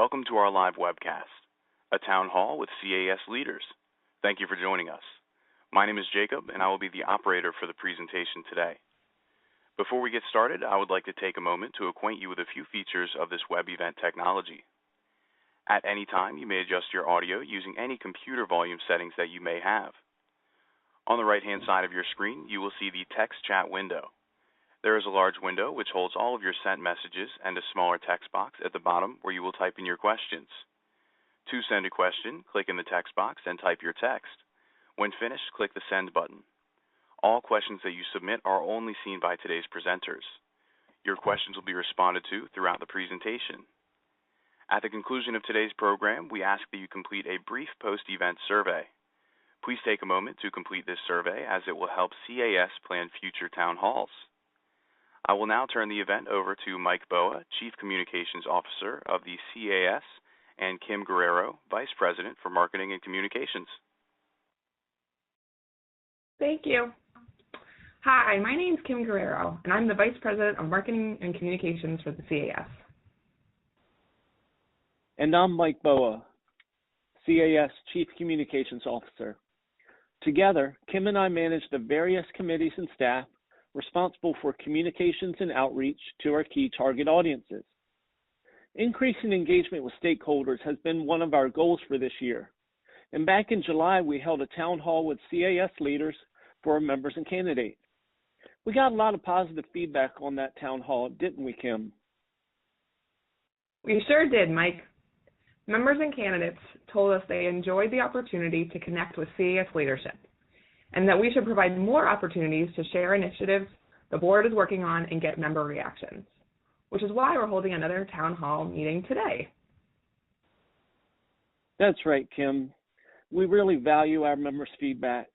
welcome to our live webcast, a town hall with CAS leaders. Thank you for joining us. My name is Jacob, and I will be the operator for the presentation today. Before we get started, I would like to take a moment to acquaint you with a few features of this web event technology. At any time, you may adjust your audio using any computer volume settings that you may have. On the right-hand side of your screen, you will see the text chat window. There is a large window which holds all of your sent messages and a smaller text box at the bottom where you will type in your questions. To send a question, click in the text box and type your text. When finished, click the send button. All questions that you submit are only seen by today's presenters. Your questions will be responded to throughout the presentation. At the conclusion of today's program, we ask that you complete a brief post-event survey. Please take a moment to complete this survey as it will help CAS plan future town halls. I will now turn the event over to Mike Boa, Chief Communications Officer of the CAS, and Kim Guerrero, Vice President for Marketing and Communications. Thank you. Hi, my name is Kim Guerrero, and I'm the Vice President of Marketing and Communications for the CAS. And I'm Mike Boa, CAS Chief Communications Officer. Together, Kim and I manage the various committees and staff responsible for communications and outreach to our key target audiences. Increasing engagement with stakeholders has been one of our goals for this year. And back in July, we held a town hall with CAS leaders for our members and candidates. We got a lot of positive feedback on that town hall, didn't we, Kim? We sure did, Mike. Members and candidates told us they enjoyed the opportunity to connect with CAS leadership, and that we should provide more opportunities to share initiatives the board is working on and get member reactions, which is why we're holding another town hall meeting today. That's right, Kim. We really value our members' feedback,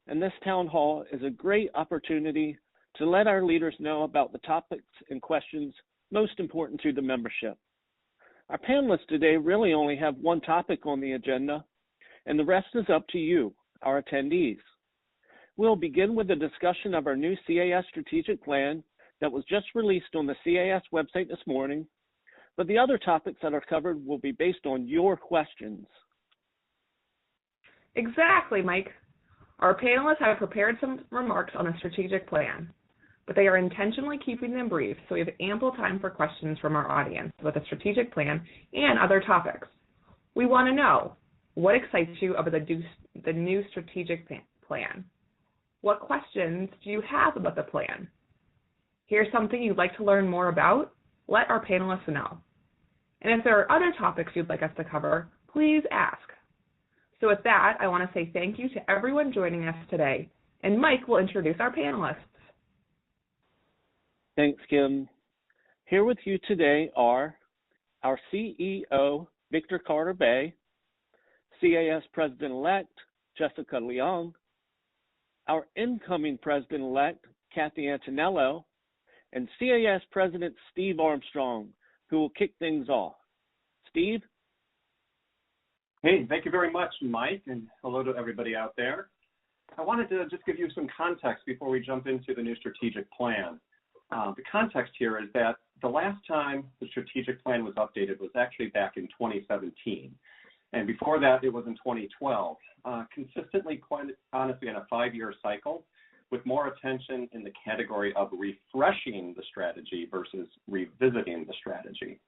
and this town hall is a great opportunity to let our leaders know about the topics and questions most important to the membership. Our panelists today really only have one topic on the agenda, and the rest is up to you, our attendees. We'll begin with a discussion of our new CAS strategic plan that was just released on the CAS website this morning, but the other topics that are covered will be based on your questions. Exactly, Mike. Our panelists have prepared some remarks on the strategic plan, but they are intentionally keeping them brief so we have ample time for questions from our audience with the strategic plan and other topics. We want to know, what excites you about the new strategic plan? What questions do you have about the plan? Here's something you'd like to learn more about? Let our panelists know. And if there are other topics you'd like us to cover, please ask. So with that, I want to say thank you to everyone joining us today, and Mike will introduce our panelists. Thanks, Kim. Here with you today are our CEO, Victor Carter-Bay, CAS President-elect, Jessica Leong, our incoming President-elect, Kathy Antonello, and CAS President Steve Armstrong, who will kick things off. Steve? Hey, thank you very much, Mike, and hello to everybody out there. I wanted to just give you some context before we jump into the new strategic plan. The context here is that the last time the strategic plan was updated was actually back in 2017. And before that, it was in 2012, consistently, quite honestly, in a 5-year cycle, with more attention in the category of refreshing the strategy versus revisiting the strategy.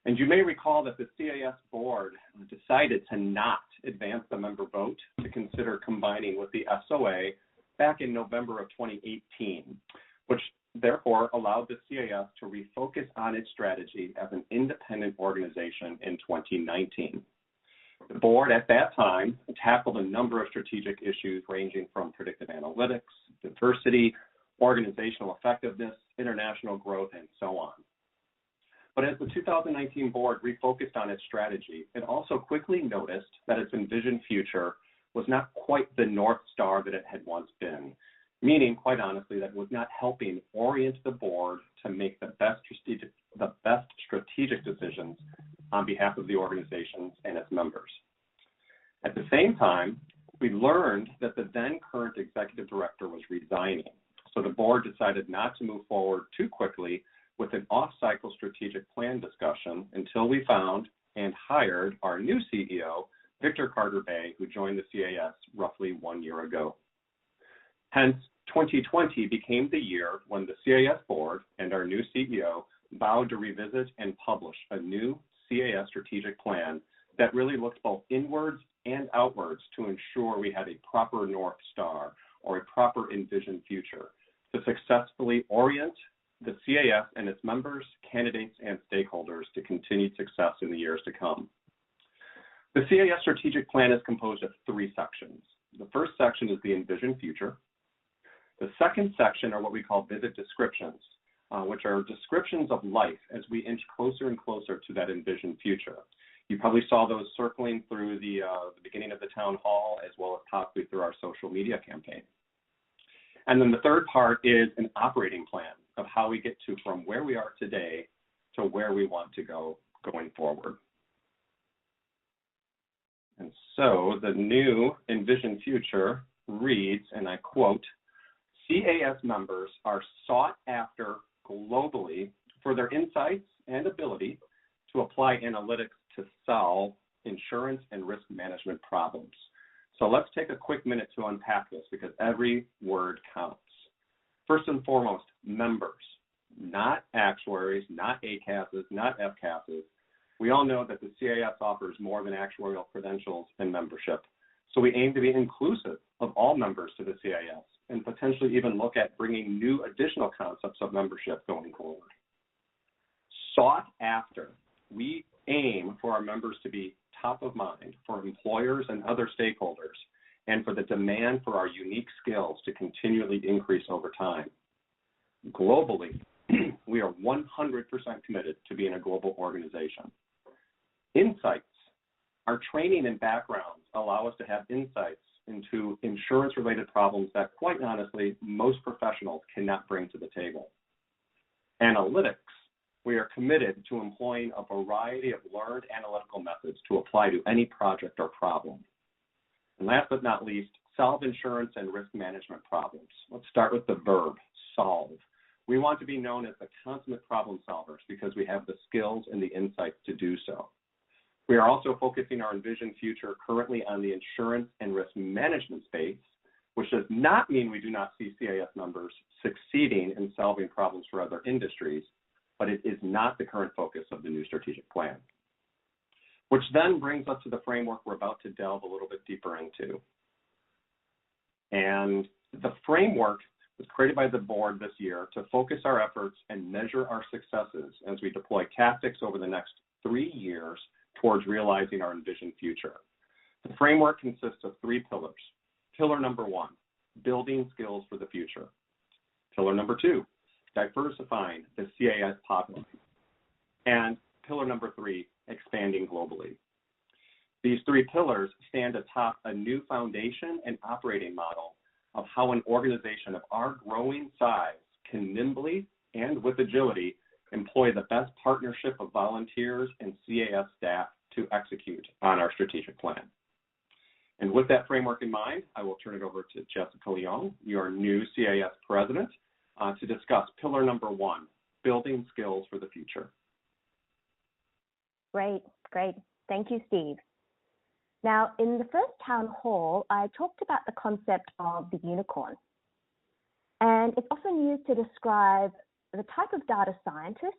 And you may recall that the CAS board decided to not advance the member vote to consider combining with the SOA back in November of 2018, which therefore allowed the CAS to refocus on its strategy as an independent organization in 2019. The board at that time tackled a number of strategic issues ranging from predictive analytics, diversity, organizational effectiveness, international growth, and so on. But as the 2019 board refocused on its strategy, it also quickly noticed that its envisioned future was not quite the North Star that it had once been, meaning, quite honestly, that it was not helping orient the board to make the best strategic decisions on behalf of the organizations and its members. At the same time, we learned that the then current executive director was resigning, so the board decided not to move forward too quickly with an off-cycle strategic plan discussion until we found and hired our new CEO, Victor Carter-Bay, who joined the CAS roughly 1 year ago. Hence, 2020 became the year when the CAS board and our new CEO vowed to revisit and publish a new CAS strategic plan that really looked both inwards and outwards to ensure we had a proper North Star or a proper envisioned future to successfully orient the CAS and its members, candidates, and stakeholders to continued success in the years to come. The CAS strategic plan is composed of 3 sections. The first section is the envisioned future. The second section are what we call vivid descriptions, which are descriptions of life as we inch closer and closer to that envisioned future. You probably saw those circling through the beginning of the town hall as well as possibly through our social media campaign. And then the third part is an operating plan of how we get to from where we are today to where we want to go going forward. And so the new envisioned future reads, and I quote, CAS members are sought after globally for their insights and ability to apply analytics to solve insurance and risk management problems. So let's take a quick minute to unpack this because every word counts. First and foremost, members, not actuaries, not ACASs, not FCASs. We all know that the CAS offers more than actuarial credentials and membership. So we aim to be inclusive of all members to the CAS and potentially even look at bringing new additional concepts of membership going forward. Sought after, we aim for our members to be top of mind for employers and other stakeholders and for the demand for our unique skills to continually increase over time. Globally, we are 100% committed to being a global organization. Insights. Our training and backgrounds allow us to have insights into insurance-related problems that, quite honestly, most professionals cannot bring to the table. Analytics. We are committed to employing a variety of learned analytical methods to apply to any project or problem. And last but not least, solve insurance and risk management problems. Let's start with the verb, solve. We want to be known as the consummate problem solvers because we have the skills and the insights to do so. We are also focusing our envisioned future currently on the insurance and risk management space, which does not mean we do not see CAS members succeeding in solving problems for other industries, but it is not the current focus of the new strategic plan. Which then brings us to the framework we're about to delve a little bit deeper into. And the framework was created by the board this year to focus our efforts and measure our successes as we deploy tactics over the next 3 years towards realizing our envisioned future. The framework consists of 3 pillars. Pillar number 1, building skills for the future. Pillar number 2, diversifying the CAS pipeline. And pillar number 3, expanding globally. These 3 pillars stand atop a new foundation and operating model of how an organization of our growing size can nimbly and with agility employ the best partnership of volunteers and CAS staff to execute on our strategic plan. And with that framework in mind, I will turn it over to Jessica Leong, your new CAS president, to discuss pillar number 1, building skills for the future. Great. Thank you, Steve. Now, in the first town hall, I talked about the concept of the unicorn. And it's often used to describe the type of data scientist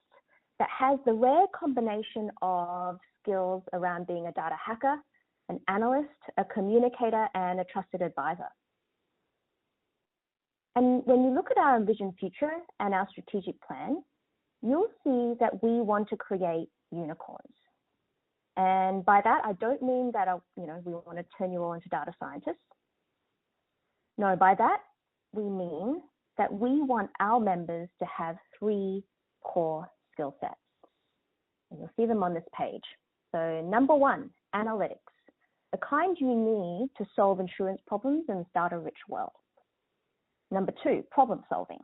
that has the rare combination of skills around being a data hacker, an analyst, a communicator, and a trusted advisor. And when you look at our envisioned future and our strategic plan, you'll see that we want to create unicorns. And by that, I don't mean that we want to turn you all into data scientists. No, by that, we mean that we want our members to have 3 core skill sets. And you'll see them on this page. So number 1, analytics, the kind you need to solve insurance problems in this data-rich world. Number 2, problem solving,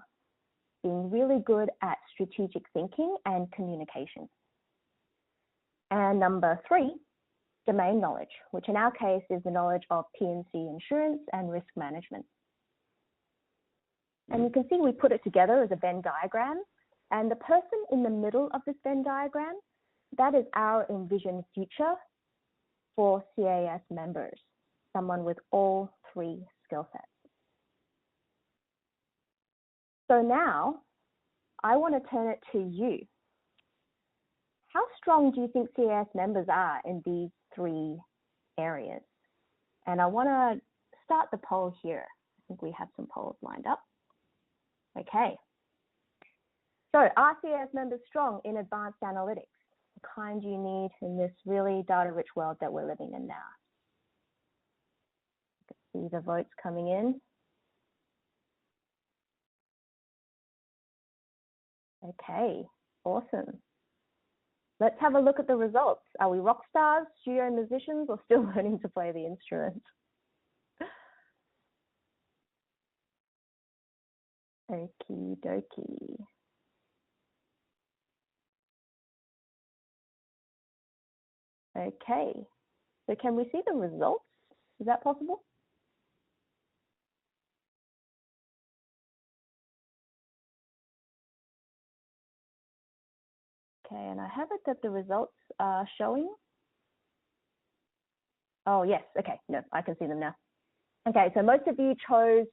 being really good at strategic thinking and communication. And number 3, domain knowledge, which in our case is the knowledge of P&C insurance and risk management. And you can see we put it together as a Venn diagram. And the person in the middle of this Venn diagram, that is our envisioned future for CAS members, someone with all three skill sets. So now I want to turn it to you. How strong do you think CAS members are in these three areas? And I want to start the poll here. I think we have some polls lined up. Okay. So are CAS members strong in advanced analytics, the kind you need in this really data-rich world that we're living in now? You can see the votes coming in. Okay, awesome. Let's have a look at the results. Are we rock stars, studio musicians, or still learning to play the instrument? Okie dokie. Okay, so can we see the results? Is that possible? Okay, and I have it that the results are showing. Oh, yes, okay, no, I can see them now. Okay, so most of you chose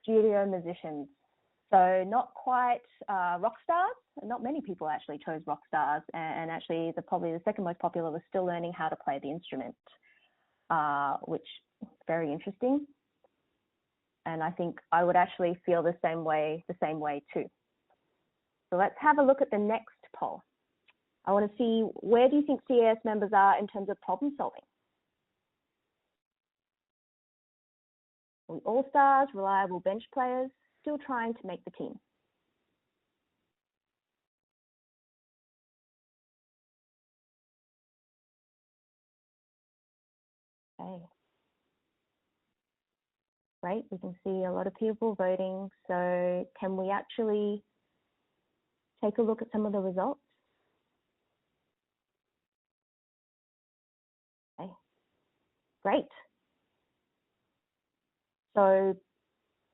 studio musicians. So not quite rock stars. Not many people actually chose rock stars, and actually probably the second most popular was still learning how to play the instrument, which is very interesting. And I think I would actually feel the same way too. So let's have a look at the next poll. I want to see, where do you think CAS members are in terms of problem solving? Are we all stars, reliable bench players, still trying to make the team? Okay. Great, we can see a lot of people voting. So can we actually take a look at some of the results? Okay, great. So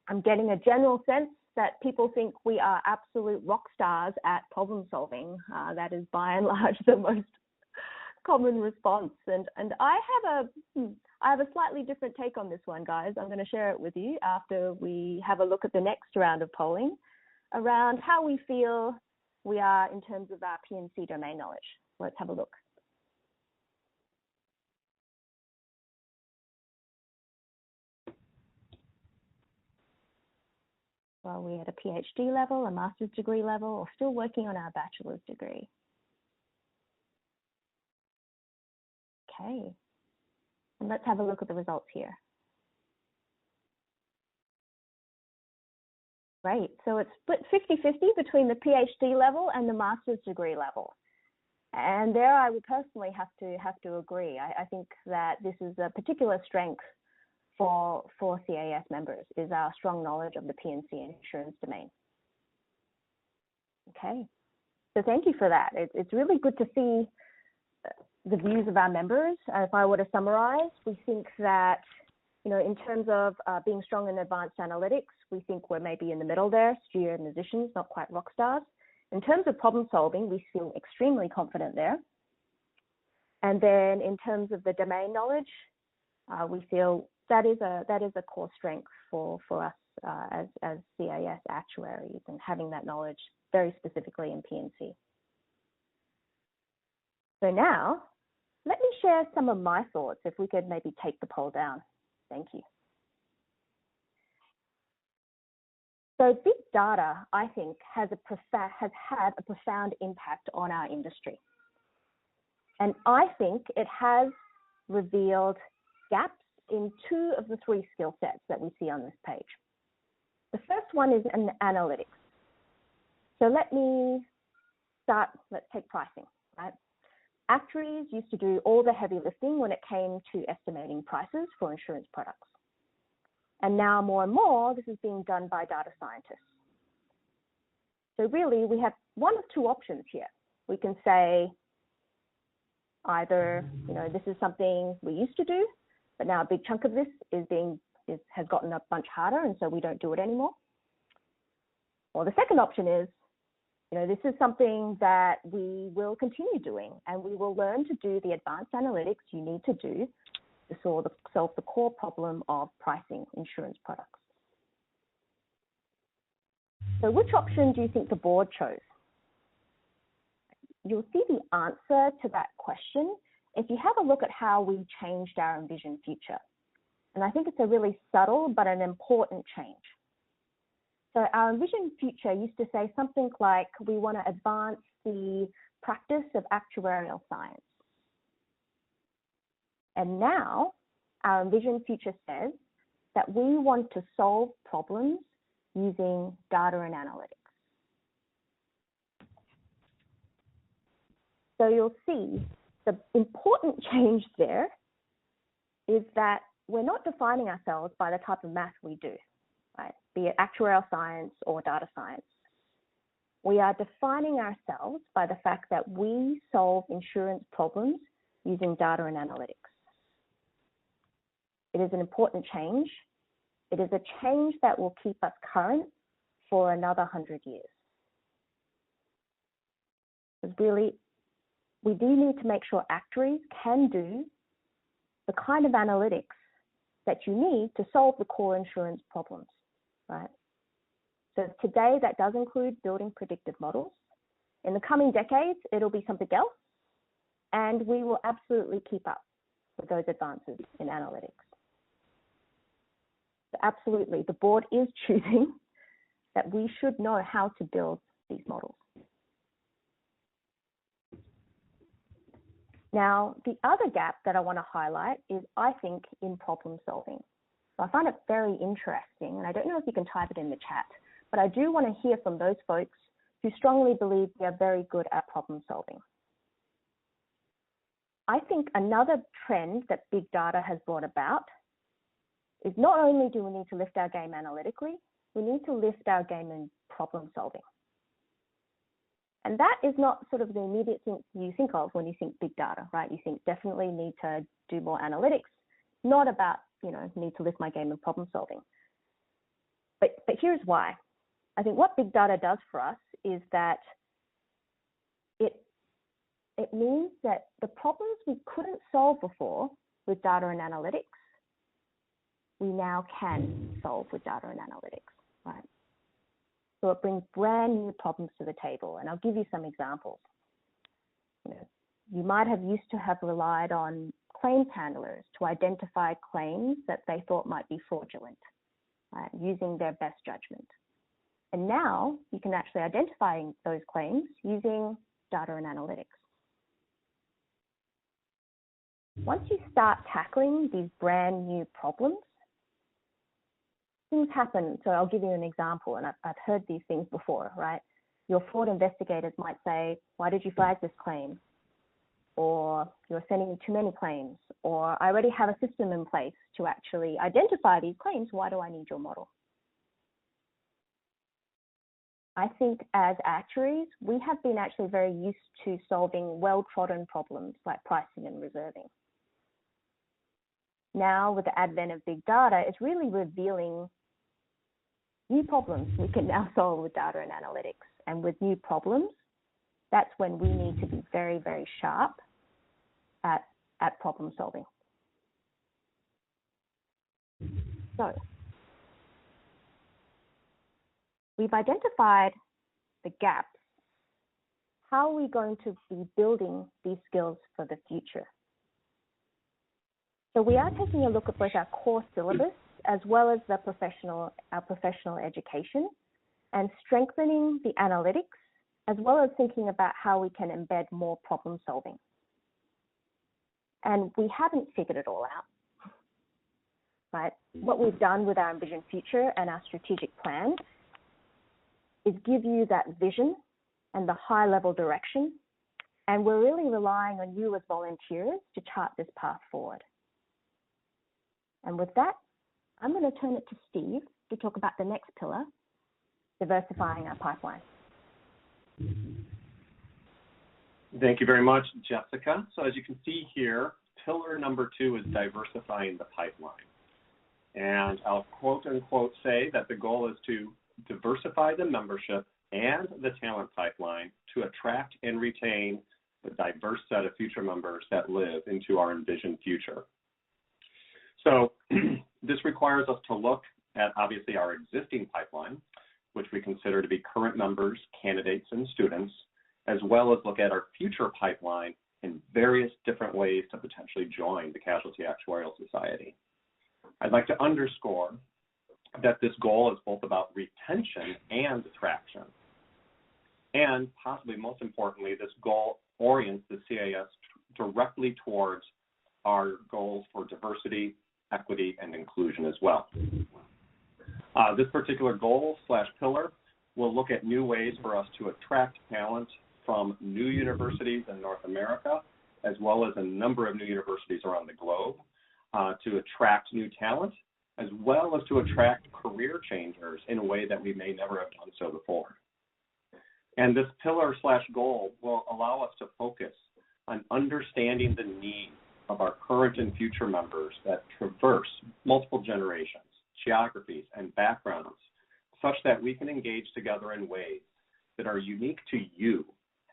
I'm getting a general sense that people think we are absolute rock stars at problem solving. That is by and large the most common response. And I have a slightly different take on this one, guys. I'm going to share it with you after we have a look at the next round of polling around how we feel we are in terms of our P&C domain knowledge. Let's have a look. Well, we at a PhD level, a master's degree level, or still working on our bachelor's degree. Okay, and let's have a look at the results here. Great, so it's split 50-50 between the PhD level and the master's degree level. And there I would personally have to agree. I think that this is a particular strength for CAS members, is our strong knowledge of the P&C insurance domain. Okay, so thank you for that. It's really good to see the views of our members. If I were to summarize, we think that, you know, in terms of being strong in advanced analytics, we think we're maybe in the middle there, studio musicians, not quite rock stars. In terms of problem solving, we feel extremely confident there. And then in terms of the domain knowledge, we feel that is a core strength for us as CAS actuaries, and having that knowledge very specifically in P&C. So now, let me share some of my thoughts, if we could maybe take the poll down. Thank you. So big data, I think, has had a profound impact on our industry. And I think it has revealed gaps in two of the three skill sets that we see on this page. The first one is an analytics. So let me start, let's take pricing, right? Actuaries used to do all the heavy lifting when it came to estimating prices for insurance products. And now more and more, this is being done by data scientists. So really, we have one of two options here. We can say either, you know, this is something we used to do, but now a big chunk of this has gotten a bunch harder, and so we don't do it anymore. Or the second option is, This is something that we will continue doing, and we will learn to do the advanced analytics you need to do to solve the core problem of pricing insurance products. So which option do you think the board chose? You'll see the answer to that question if you have a look at how we changed our envisioned future. And I think it's a really subtle but an important change. So our envisioned future used to say something like, we want to advance the practice of actuarial science. And now our envisioned future says that we want to solve problems using data and analytics. So you'll see the important change there is that we're not defining ourselves by the type of math we do, right? Be it actuarial science or data science. We are defining ourselves by the fact that we solve insurance problems using data and analytics. It is an important change. It is a change that will keep us current for another 100 years. Because really, we do need to make sure actuaries can do the kind of analytics that you need to solve the core insurance problems, right? So today, that does include building predictive models. In the coming decades, it'll be something else, and we will absolutely keep up with those advances in analytics. So absolutely, the board is choosing that we should know how to build these models. Now, the other gap that I want to highlight is, I think, in problem solving. So I find it very interesting, and I don't know if you can type it in the chat, but I do want to hear from those folks who strongly believe we are very good at problem solving. I think another trend that big data has brought about is not only do we need to lift our game analytically, we need to lift our game in problem solving. And that is not sort of the immediate thing you think of when you think big data, right? You think definitely need to do more analytics, not about, need to lift my game in problem solving. But here's why. I think what big data does for us is that it means that the problems we couldn't solve before with data and analytics, we now can solve with data and analytics, right? So it brings brand new problems to the table, and I'll give you some examples. You might have used to have relied on claims handlers to identify claims that they thought might be fraudulent, right, using their best judgment. And now you can actually identify those claims using data and analytics. Once you start tackling these brand new problems, things happen. So I'll give you an example, and I've heard these things before, right? Your fraud investigators might say, why did you flag this claim? Or you're sending too many claims, or I already have a system in place to actually identify these claims. Why do I need your model? I think as actuaries, we have been actually very used to solving well-trodden problems like pricing and reserving. Now, with the advent of big data, it's really revealing new problems we can now solve with data and analytics. And with new problems, that's when we need to be very, very sharp at problem solving. So we've identified the gaps. How are we going to be building these skills for the future? So we are taking a look at both our core syllabus as well as our professional education, and strengthening the analytics, as well as thinking about how we can embed more problem solving. And we haven't figured it all out, right? What we've done with our Envision Future and our strategic plan is give you that vision and the high-level direction, and we're really relying on you as volunteers to chart this path forward. And with that, I'm going to turn it to Steve to talk about the next pillar, diversifying our pipeline. Thank you very much, Jessica. So as you can see here, pillar number 2 is diversifying the pipeline. And I'll quote unquote say that the goal is to diversify the membership and the talent pipeline to attract and retain the diverse set of future members that live into our envisioned future. So this requires us to look at, obviously, our existing pipeline, which we consider to be current members, candidates, and students, as well as look at our future pipeline in various different ways to potentially join the Casualty Actuarial Society. I'd like to underscore that this goal is both about retention and attraction. And possibly most importantly, this goal orients the CAS directly towards our goals for diversity, equity, and inclusion as well. This particular goal/pillar will look at new ways for us to attract talent from new universities in North America, as well as a number of new universities around the globe, to attract new talent, as well as to attract career changers in a way that we may never have done so before. And this pillar/goal will allow us to focus on understanding the needs of our current and future members that traverse multiple generations, geographies, and backgrounds, such that we can engage together in ways that are unique to you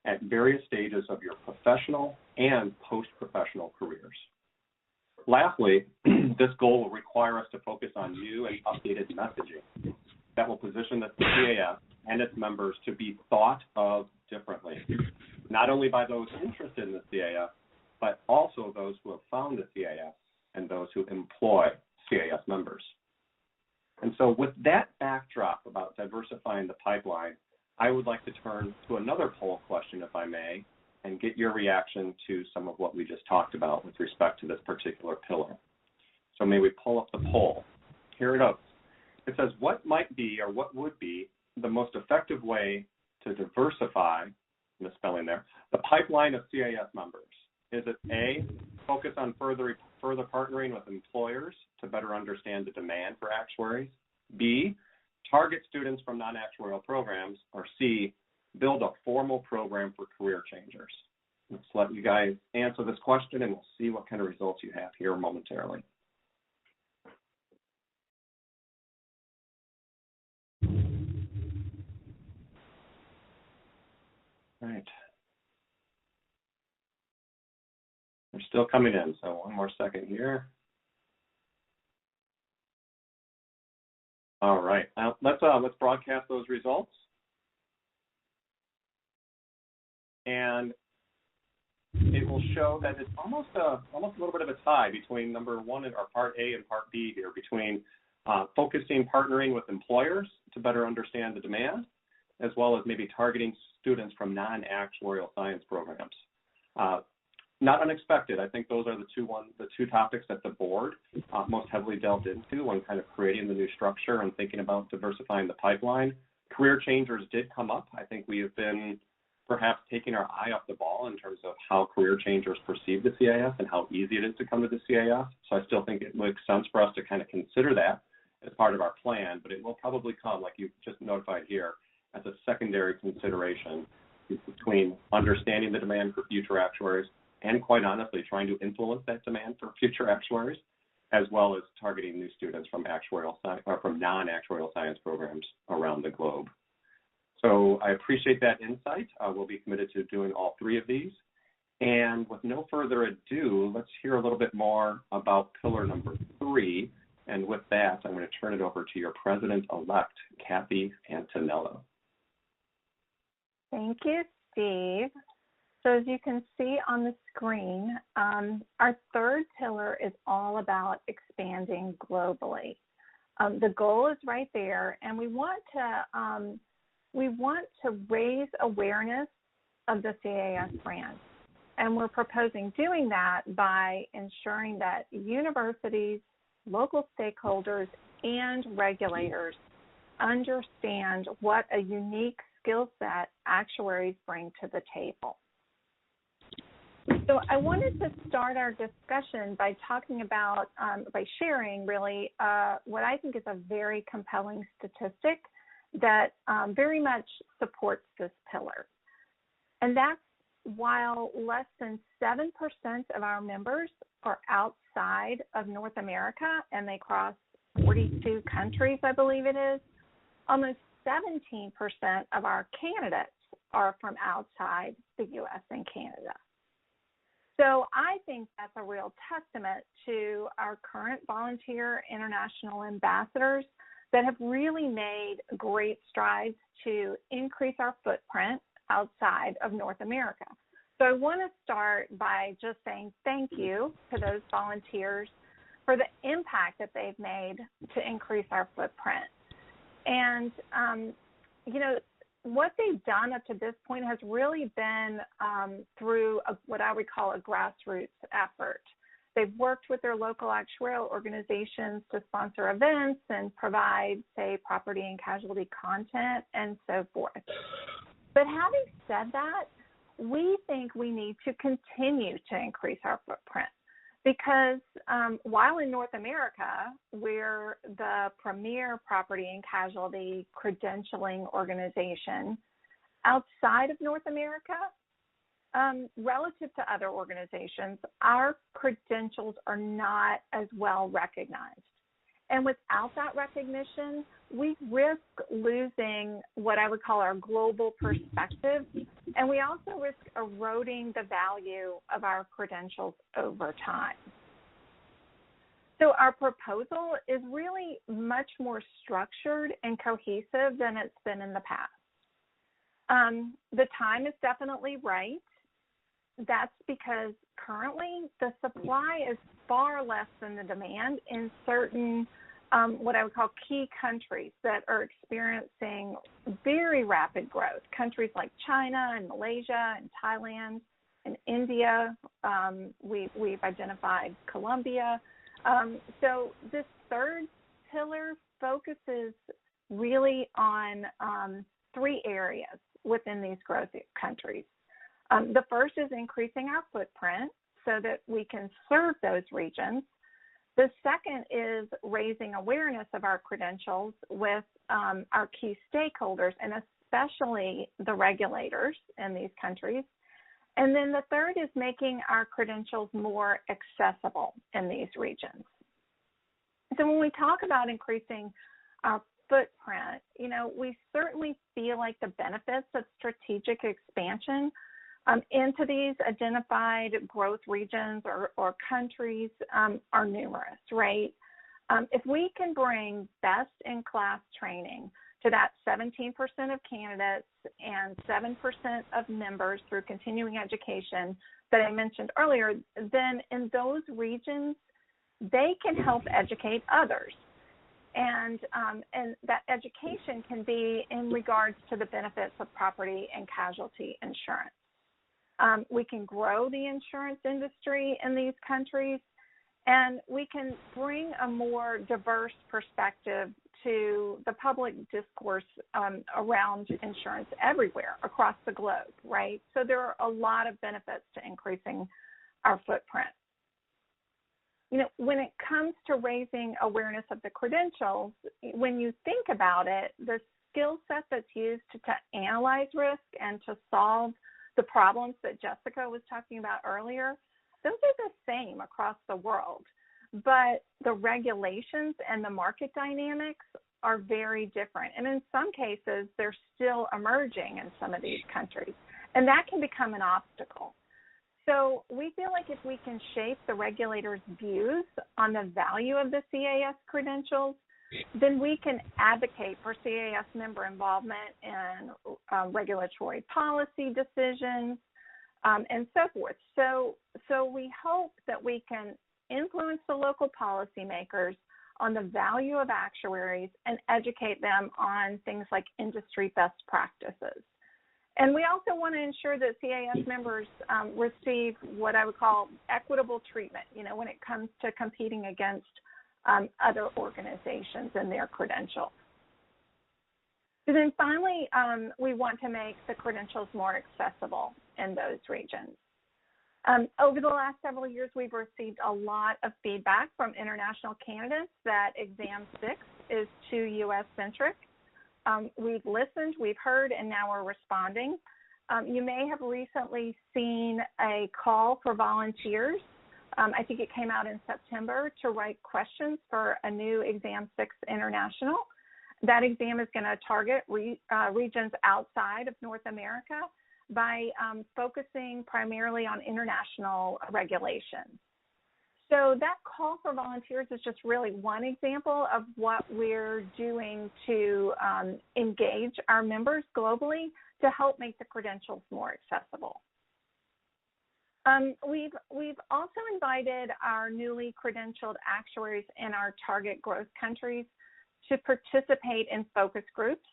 at various stages of your professional and post-professional careers. Lastly, this goal will require us to focus on new and updated messaging that will position the CAS and its members to be thought of differently, not only by those interested in the CAS, but also those who have found the CAS and those who employ CAS members. And so with that backdrop about diversifying the pipeline, I would like to turn to another poll question, if I may, and get your reaction to some of what we just talked about with respect to this particular pillar. So may we pull up the poll? Here it is. It says, what might be or what would be the most effective way to diversify, misspelling there, the pipeline of CAS members? Is it A, focus on further partnering with employers to better understand the demand for actuaries? B, target students from non-actuarial programs? Or C, build a formal program for career changers? Let's let you guys answer this question, and we'll see what kind of results you have here momentarily. All right. They're still coming in, so one more second here. All right, now let's broadcast those results. And it will show that it's almost a little bit of a tie between number one or part A and part B here, between focusing, partnering with employers to better understand the demand, as well as maybe targeting students from non-actuarial science programs. Not unexpected. I think those are the two topics that the board most heavily delved into when kind of creating the new structure and thinking about diversifying the pipeline. Career changers did come up. I think we have been perhaps taking our eye off the ball in terms of how career changers perceive the CAS and how easy it is to come to the CAS. So I still think it makes sense for us to kind of consider that as part of our plan, but it will probably come, like you just notified here, as a secondary consideration between understanding the demand for future actuaries and, quite honestly, trying to influence that demand for future actuaries, as well as targeting new students from non-actuarial science programs around the globe. So I appreciate that insight. We'll be committed to doing all three of these. And with no further ado, let's hear a little bit more about pillar number 3. And with that, I'm going to turn it over to your president-elect, Kathy Antonello. Thank you, Steve. So as you can see on the screen, our third pillar is all about expanding globally. The goal is right there, and we want to raise awareness of the CAS brand. And we're proposing doing that by ensuring that universities, local stakeholders, and regulators understand what a unique skill set actuaries bring to the table. So I wanted to start our discussion by talking about, by sharing really what I think is a very compelling statistic that very much supports this pillar. And that's while less than 7% of our members are outside of North America and they cross 42 countries, I believe it is, almost 17% of our candidates are from outside the U.S. and Canada. So I think that's a real testament to our current volunteer international ambassadors that have really made great strides to increase our footprint outside of North America. So I want to start by just saying thank you to those volunteers for the impact that they've made to increase our footprint. And, what they've done up to this point has really been through what I would call a grassroots effort. They've worked with their local actuarial organizations to sponsor events and provide, say, property and casualty content and so forth. But having said that, we think we need to continue to increase our footprint because while in North America, we're the premier property and casualty credentialing organization, outside of North America, relative to other organizations, our credentials are not as well recognized. And without that recognition, we risk losing what I would call our global perspective, and we also risk eroding the value of our credentials over time. So our proposal is really much more structured and cohesive than it's been in the past. The time is definitely right. That's because currently the supply is far less than the demand in certain what I would call key countries that are experiencing very rapid growth. Countries like China and Malaysia and Thailand and India. We've identified Colombia. So this third pillar focuses really on three areas within these growth countries. The first is increasing our footprint so that we can serve those regions. The second is raising awareness of our credentials with our key stakeholders, and especially the regulators in these countries. And then the third is making our credentials more accessible in these regions. So when we talk about increasing our footprint, we certainly feel like the benefits of strategic expansion into these identified growth regions or countries are numerous, right? If we can bring best-in-class training to that 17% of candidates and 7% of members through continuing education that I mentioned earlier, then in those regions, they can help educate others. And that education can be in regards to the benefits of property and casualty insurance. We can grow the insurance industry in these countries, and we can bring a more diverse perspective to the public discourse around insurance everywhere across the globe, right? So there are a lot of benefits to increasing our footprint. When it comes to raising awareness of the credentials, when you think about it, the skill set that's used to analyze risk and to solve the problems that Jessica was talking about earlier, those are the same across the world. But the regulations and the market dynamics are very different. And in some cases, they're still emerging in some of these countries. And that can become an obstacle. So we feel like if we can shape the regulators' views on the value of the CAS credentials, then we can advocate for CAS member involvement in regulatory policy decisions and so forth. So we hope that we can influence the local policymakers on the value of actuaries and educate them on things like industry best practices. And we also want to ensure that CAS members receive what I would call equitable treatment, when it comes to competing against other organizations and their credentials. So then finally, we want to make the credentials more accessible in those regions. Over the last several years, we've received a lot of feedback from international candidates that Exam 6 is too U.S.-centric. We've listened, we've heard, and now we're responding. You may have recently seen a call for volunteers. I think it came out in September to write questions for a new Exam 6 International. That exam is going to target regions outside of North America by focusing primarily on international regulations. So that call for volunteers is just really one example of what we're doing to engage our members globally to help make the credentials more accessible. We've also invited our newly credentialed actuaries in our target growth countries to participate in focus groups.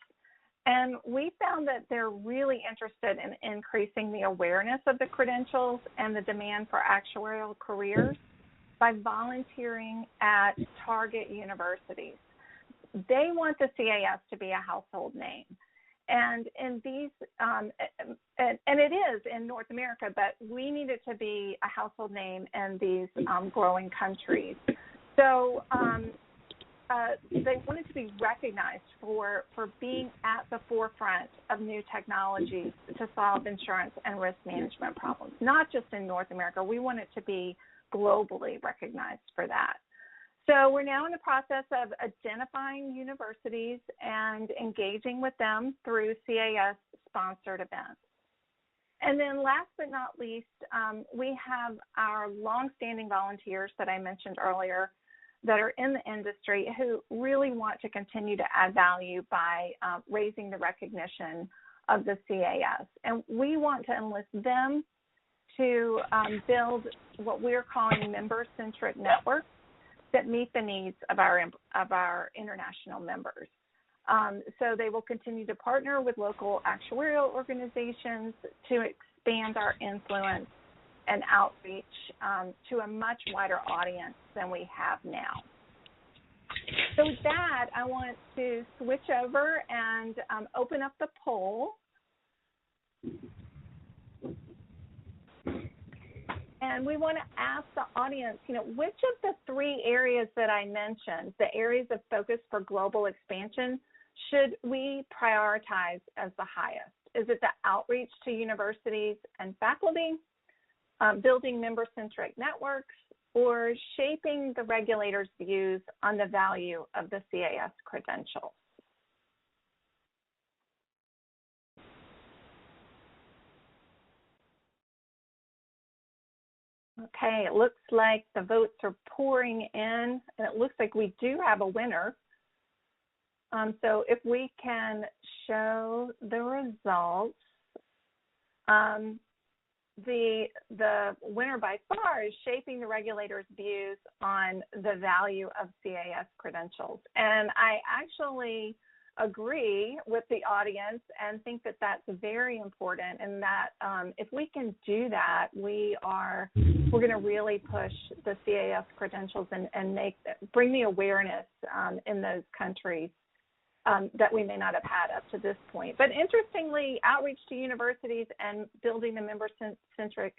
And we found that they're really interested in increasing the awareness of the credentials and the demand for actuarial careers by volunteering at target universities. They want the CAS to be a household name. And in these, and it is in North America, but we need it to be a household name in these growing countries. So they wanted to be recognized for being at the forefront of new technologies to solve insurance and risk management problems, not just in North America. We want it to be globally recognized for that. So we're now in the process of identifying universities and engaging with them through CAS-sponsored events. And then last but not least, we have our longstanding volunteers that I mentioned earlier that are in the industry who really want to continue to add value by raising the recognition of the CAS. And we want to enlist them to build what we're calling member-centric networks that meet the needs of our international members. So they will continue to partner with local actuarial organizations to expand our influence and outreach to a much wider audience than we have now. So with that, I want to switch over and open up the poll. And we want to ask the audience, which of the three areas that I mentioned, the areas of focus for global expansion, should we prioritize as the highest? Is it the outreach to universities and faculty, building member-centric networks, or shaping the regulators' views on the value of the CAS credentials? Okay, it looks like the votes are pouring in, and it looks like we do have a winner. So if we can show the results, the winner by far is shaping the regulators' views on the value of CAS credentials. And I actually agree with the audience and think that that's very important, and that if we can do that, we're going to really push the CAS credentials and bring the awareness in those countries that we may not have had up to this point. But interestingly, outreach to universities and building the member-centric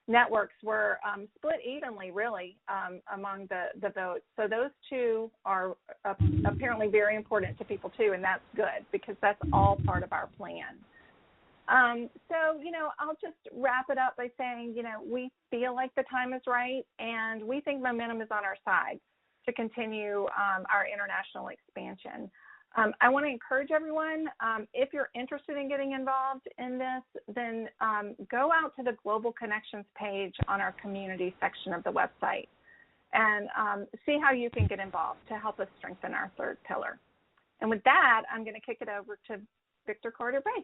networks were split evenly, really, among the votes. So those two are apparently very important to people, too, and that's good because that's all part of our plan. So, I'll just wrap it up by saying, we feel like the time is right, and we think momentum is on our side to continue our international expansion. I want to encourage everyone, if you're interested in getting involved in this, then go out to the Global Connections page on our community section of the website and see how you can get involved to help us strengthen our third pillar. And with that, I'm going to kick it over to Victor Carter-Bray.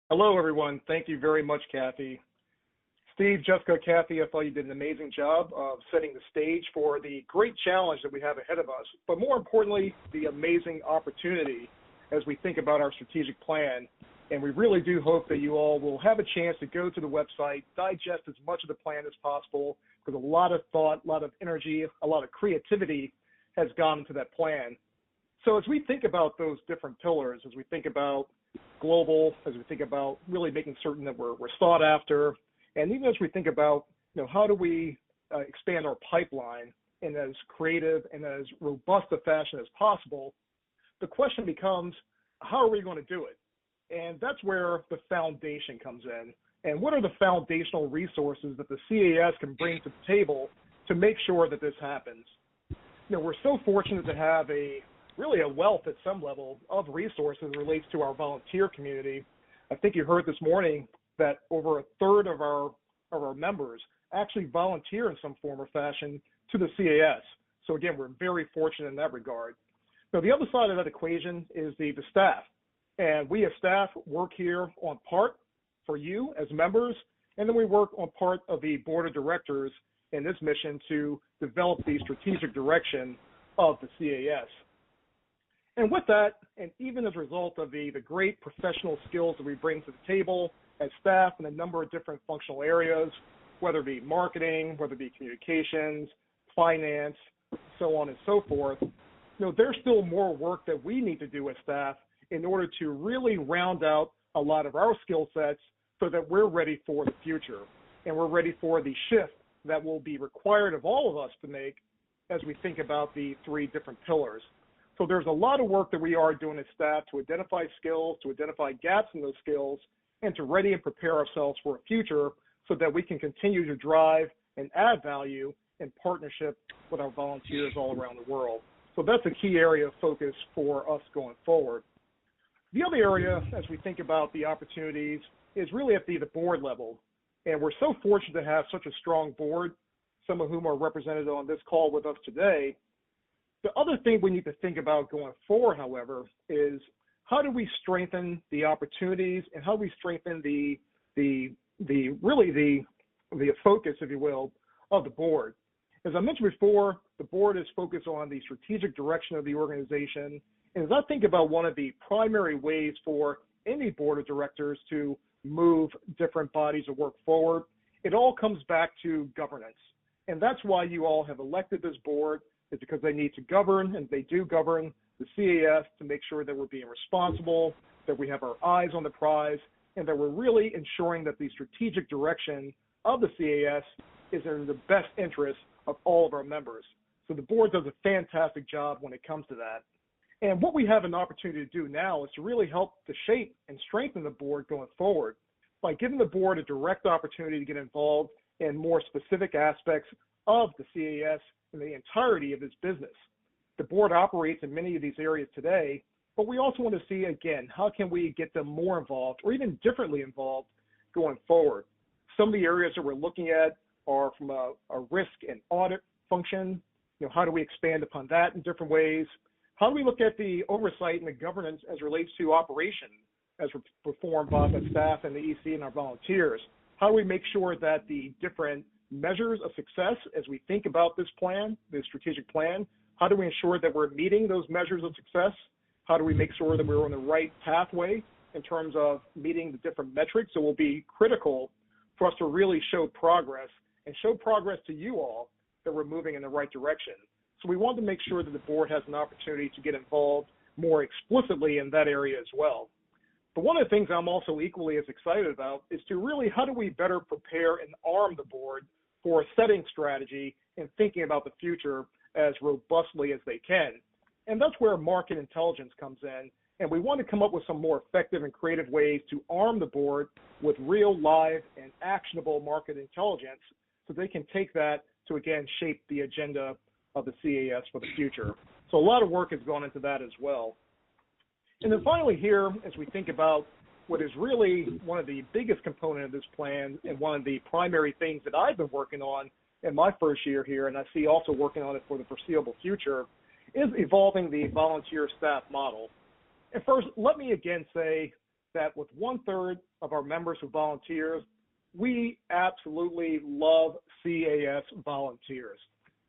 Hello, everyone. Thank you very much, Kathy. Steve, Jessica, Kathy, I thought you did an amazing job of setting the stage for the great challenge that we have ahead of us, but more importantly, the amazing opportunity as we think about our strategic plan. And we really do hope that you all will have a chance to go to the website, digest as much of the plan as possible, because a lot of thought, a lot of energy, a lot of creativity has gone into that plan. So as we think about those different pillars, as we think about global, as we think about really making certain that we're sought after, and even as we think about, how do we expand our pipeline in as creative and as robust a fashion as possible, the question becomes, how are we going to do it? And that's where the foundation comes in. And what are the foundational resources that the CAS can bring to the table to make sure that this happens? we're so fortunate to have really a wealth at some level of resources that relates to our volunteer community. I think you heard this morning that over a third of our members actually volunteer in some form or fashion to the CAS. So again, we're very fortunate in that regard. Now, the other side of that equation is the staff. And we as staff work here on part for you as members, and then we work on part of the board of directors in this mission to develop the strategic direction of the CAS. And with that, and even as a result of the great professional skills that we bring to the table as staff in a number of different functional areas, whether it be marketing, whether it be communications, finance, so on and so forth, there's still more work that we need to do as staff in order to really round out a lot of our skill sets so that we're ready for the future and we're ready for the shift that will be required of all of us to make as we think about the three different pillars. So there's a lot of work that we are doing as staff to identify skills, to identify gaps in those skills, and to ready and prepare ourselves for a future so that we can continue to drive and add value in partnership with our volunteers all around the world. So that's a key area of focus for us going forward. The other area, as we think about the opportunities, is really at the board level. And we're so fortunate to have such a strong board, some of whom are represented on this call with us today. The other thing we need to think about going forward, however, is how do we strengthen the opportunities and how do we strengthen the focus, if you will, of the board. As I mentioned before, the board is focused on the strategic direction of the organization. And as I think about one of the primary ways for any board of directors to move different bodies of work forward, it all comes back to governance. And that's why you all have elected this board, is because they need to govern, and they do govern the CAS to make sure that we're being responsible, that we have our eyes on the prize, and that we're really ensuring that the strategic direction of the CAS is in the best interest of all of our members. So the board does a fantastic job when it comes to that. And what we have an opportunity to do now is to really help to shape and strengthen the board going forward by giving the board a direct opportunity to get involved in more specific aspects of the CAS and the entirety of its business. The board operates in many of these areas today, but we also want to see, again, how can we get them more involved or even differently involved going forward. Some of the areas that we're looking at are from a risk and audit function. How do we expand upon that in different ways? How do we look at the oversight and the governance as relates to operation as performed by the staff and the EC and our volunteers? How do we make sure that the different measures of success as we think about this plan, this strategic plan, how do we ensure that we're meeting those measures of success? How do we make sure that we're on the right pathway in terms of meeting the different metrics that will be critical for us to really show progress and show progress to you all that we're moving in the right direction. So we want to make sure that the board has an opportunity to get involved more explicitly in that area as well. But one of the things I'm also equally as excited about is to really, how do we better prepare and arm the board for setting strategy and thinking about the future as robustly as they can. And that's where market intelligence comes in. And we want to come up with some more effective and creative ways to arm the board with real, live, and actionable market intelligence so they can take that to, again, shape the agenda of the CAS for the future. So a lot of work has gone into that as well. And then finally here, as we think about what is really one of the biggest components of this plan and one of the primary things that I've been working on in my first year here, and I see also working on it for the foreseeable future, is evolving the volunteer staff model. And first, let me again say that with 1/3 of our members who volunteers, we absolutely love CAS volunteers.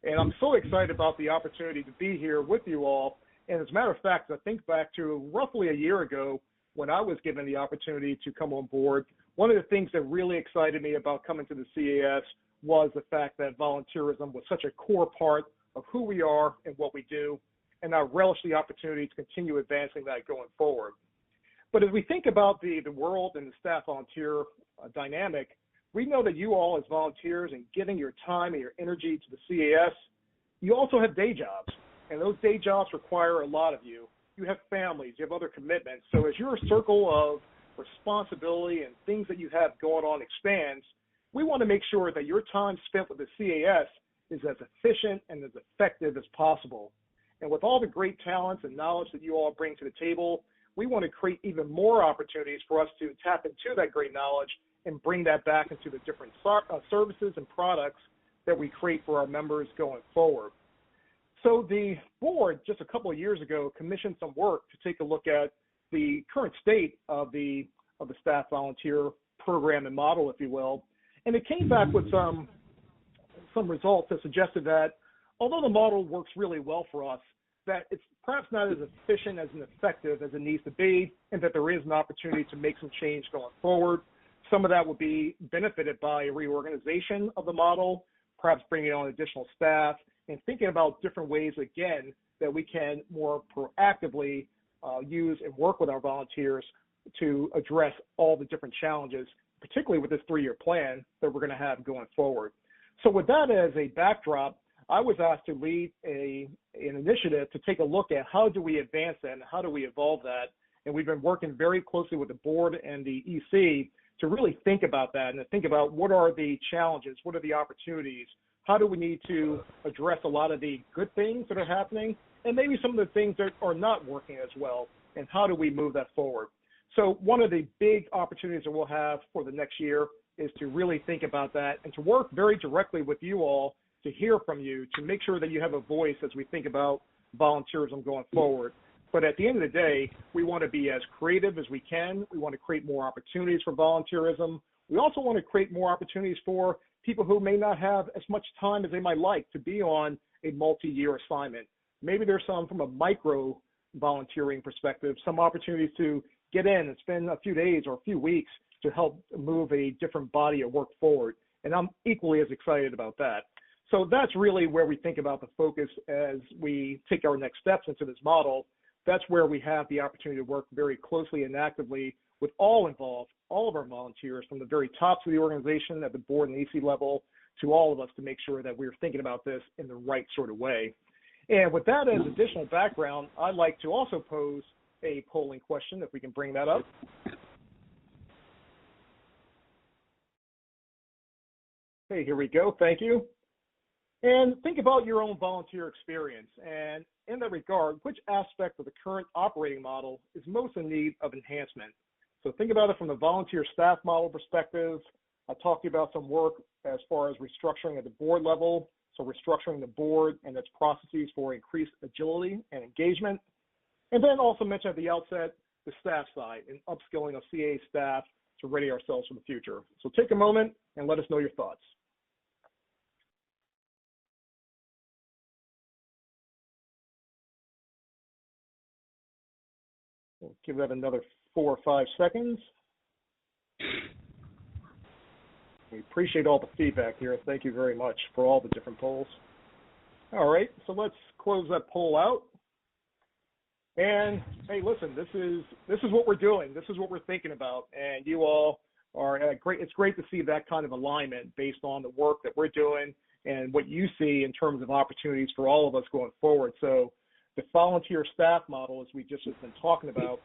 And I'm so excited about the opportunity to be here with you all. And as a matter of fact, I think back to roughly a year ago when I was given the opportunity to come on board, one of the things that really excited me about coming to the CAS was the fact that volunteerism was such a core part of who we are and what we do. And I relish the opportunity to continue advancing that going forward. But as we think about the world and the staff volunteer dynamic, we know that you all as volunteers and giving your time and your energy to the CAS, you also have day jobs. And those day jobs require a lot of you. You have families, you have other commitments. So as your circle of responsibility and things that you have going on expands, we want to make sure that your time spent with the CAS is as efficient and as effective as possible. And with all the great talents and knowledge that you all bring to the table, we want to create even more opportunities for us to tap into that great knowledge and bring that back into the different services and products that we create for our members going forward. So the board, just a couple of years ago, commissioned some work to take a look at the current state of the staff volunteer program and model, if you will, and it came back with some results that suggested that although the model works really well for us, that it's perhaps not as efficient as and effective as it needs to be, and that there is an opportunity to make some change going forward. Some of that would be benefited by a reorganization of the model, perhaps bringing on additional staff, and thinking about different ways, again, that we can more proactively use and work with our volunteers to address all the different challenges, particularly with this 3-year plan that we're going to have going forward. So with that as a backdrop, I was asked to lead an initiative to take a look at how do we advance that and how do we evolve that. And we've been working very closely with the board and the EC to really think about that and to think about what are the challenges, what are the opportunities, how do we need to address a lot of the good things that are happening and maybe some of the things that are not working as well, and how do we move that forward. So one of the big opportunities that we'll have for the next year is to really think about that and to work very directly with you all to hear from you, to make sure that you have a voice as we think about volunteerism going forward. But at the end of the day, we want to be as creative as we can. We want to create more opportunities for volunteerism. We also want to create more opportunities for people who may not have as much time as they might like to be on a multi-year assignment. Maybe there's some from a micro volunteering perspective, some opportunities to get in and spend a few days or a few weeks to help move a different body of work forward. And I'm equally as excited about that. So that's really where we think about the focus as we take our next steps into this model. That's where we have the opportunity to work very closely and actively with all involved, all of our volunteers, from the very tops of the organization at the board and EC level to all of us, to make sure that we're thinking about this in the right sort of way. And with that as additional background, I'd like to also pose a polling question, if we can bring that up. Okay, here we go. Thank you. And think about your own volunteer experience. And in that regard, which aspect of the current operating model is most in need of enhancement? So think about it from the volunteer staff model perspective. I'll talk to you about some work as far as restructuring at the board level. So restructuring the board and its processes for increased agility and engagement. And then also mention at the outset the staff side and upskilling of CA staff to ready ourselves for the future. So take a moment and let us know your thoughts. We'll give that another 4 or 5 seconds. We appreciate all the feedback here. Thank you very much for all the different polls. All right, so let's close that poll out. And hey, listen, this is what we're doing. This is what we're thinking about, and you all are great. It's great to see that kind of alignment based on the work that we're doing and what you see in terms of opportunities for all of us going forward. So the volunteer staff model, as we just have been talking about,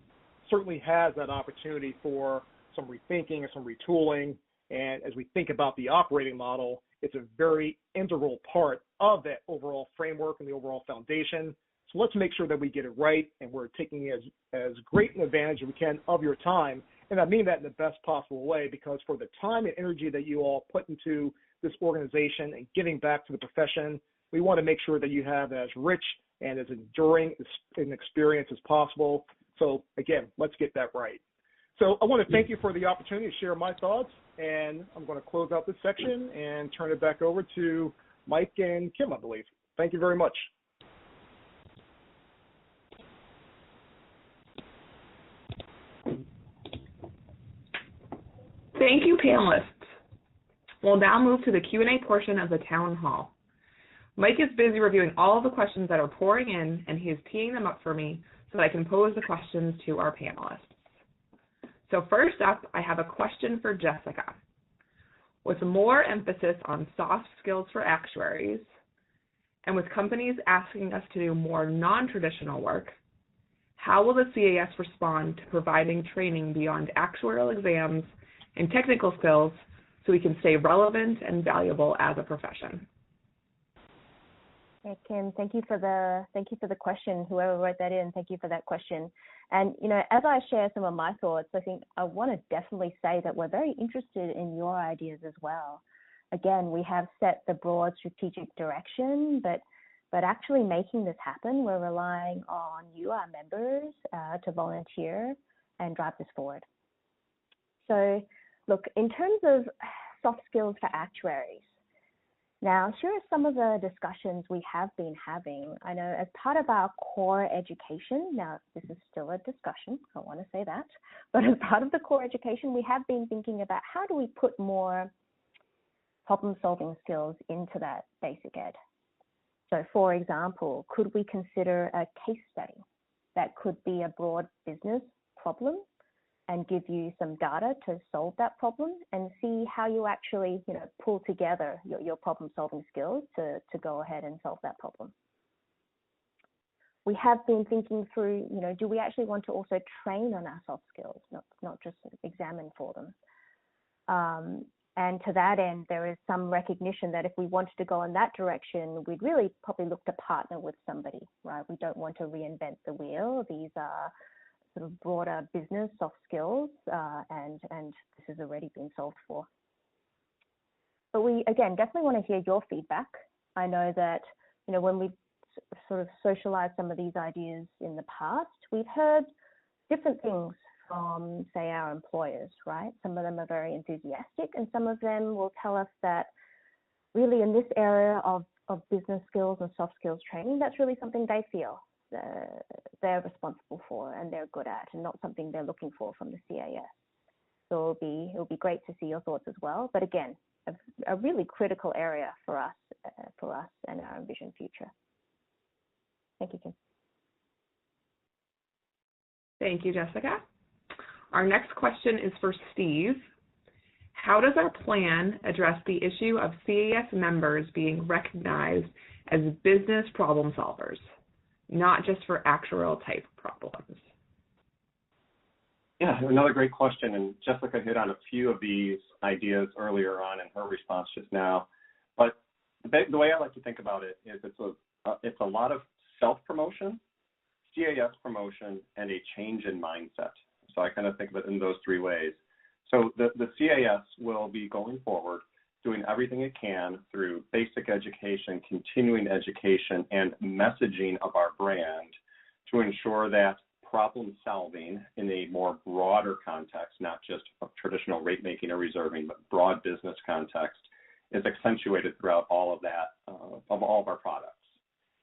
certainly has that opportunity for some rethinking and some retooling. And as we think about the operating model, it's a very integral part of that overall framework and the overall foundation. So let's make sure that we get it right and we're taking as great an advantage as we can of your time. And I mean that in the best possible way, because for the time and energy that you all put into this organization and giving back to the profession, we want to make sure that you have as rich and as enduring an experience as possible. So again, let's get that right. So I want to thank you for the opportunity to share my thoughts, and I'm going to close out this section and turn it back over to Mike and Kim, I believe. Thank you very much. Thank you, panelists. We'll now move to the Q&A portion of the town hall. Mike is busy reviewing all of the questions that are pouring in, and he is teeing them up for me so that I can pose the questions to our panelists. So first up, I have a question for Jessica. With more emphasis on soft skills for actuaries, and with companies asking us to do more non-traditional work, how will the CAS respond to providing training beyond actuarial exams and technical skills so we can stay relevant and valuable as a profession? Hey, Kim, thank you for the question. Whoever wrote that in, thank you for that question. And as I share some of my thoughts, I think I want to definitely say that we're very interested in your ideas as well. Again, we have set the broad strategic direction, but actually making this happen, we're relying on you, our members, to volunteer and drive this forward. So, look, in terms of soft skills for actuaries, now, here are some of the discussions we have been having. I know as part of our core education, now this is still a discussion, I want to say that, but as part of the core education, we have been thinking about how do we put more problem-solving skills into that basic ed. So, for example, could we consider a case study that could be a broad business problem and give you some data to solve that problem and see how you actually, pull together your problem-solving skills to go ahead and solve that problem. We have been thinking through, do we actually want to also train on our soft skills, not just examine for them? And to that end, there is some recognition that if we wanted to go in that direction, we'd really probably look to partner with somebody, right? We don't want to reinvent the wheel. These are sort of broader business soft skills, and this has already been solved for. But we, again, definitely want to hear your feedback. I know that, when we've sort of socialized some of these ideas in the past, we've heard different things from, say, our employers, right? Some of them are very enthusiastic, and some of them will tell us that really in this area of business skills and soft skills training, that's really something they feel they're responsible for and they're good at, and not something they're looking for from the CAS. So it'll be great to see your thoughts as well. But again, a really critical area for us and our envisioned future. Thank you, Kim. Thank you, Jessica. Our next question is for Steve. How does our plan address the issue of CAS members being recognized as business problem solvers, not just for actuarial type problems? Yeah, another great question, and Jessica hit on a few of these ideas earlier on in her response just now. But the way I like to think about it is it's a lot of self-promotion, CAS promotion, and a change in mindset. So I kind of think of it in those three ways. So the CAS will be going forward doing everything it can through basic education, continuing education, and messaging of our brand to ensure that problem solving in a more broader context, not just of traditional rate making or reserving, but broad business context, is accentuated throughout all of that, of all of our products.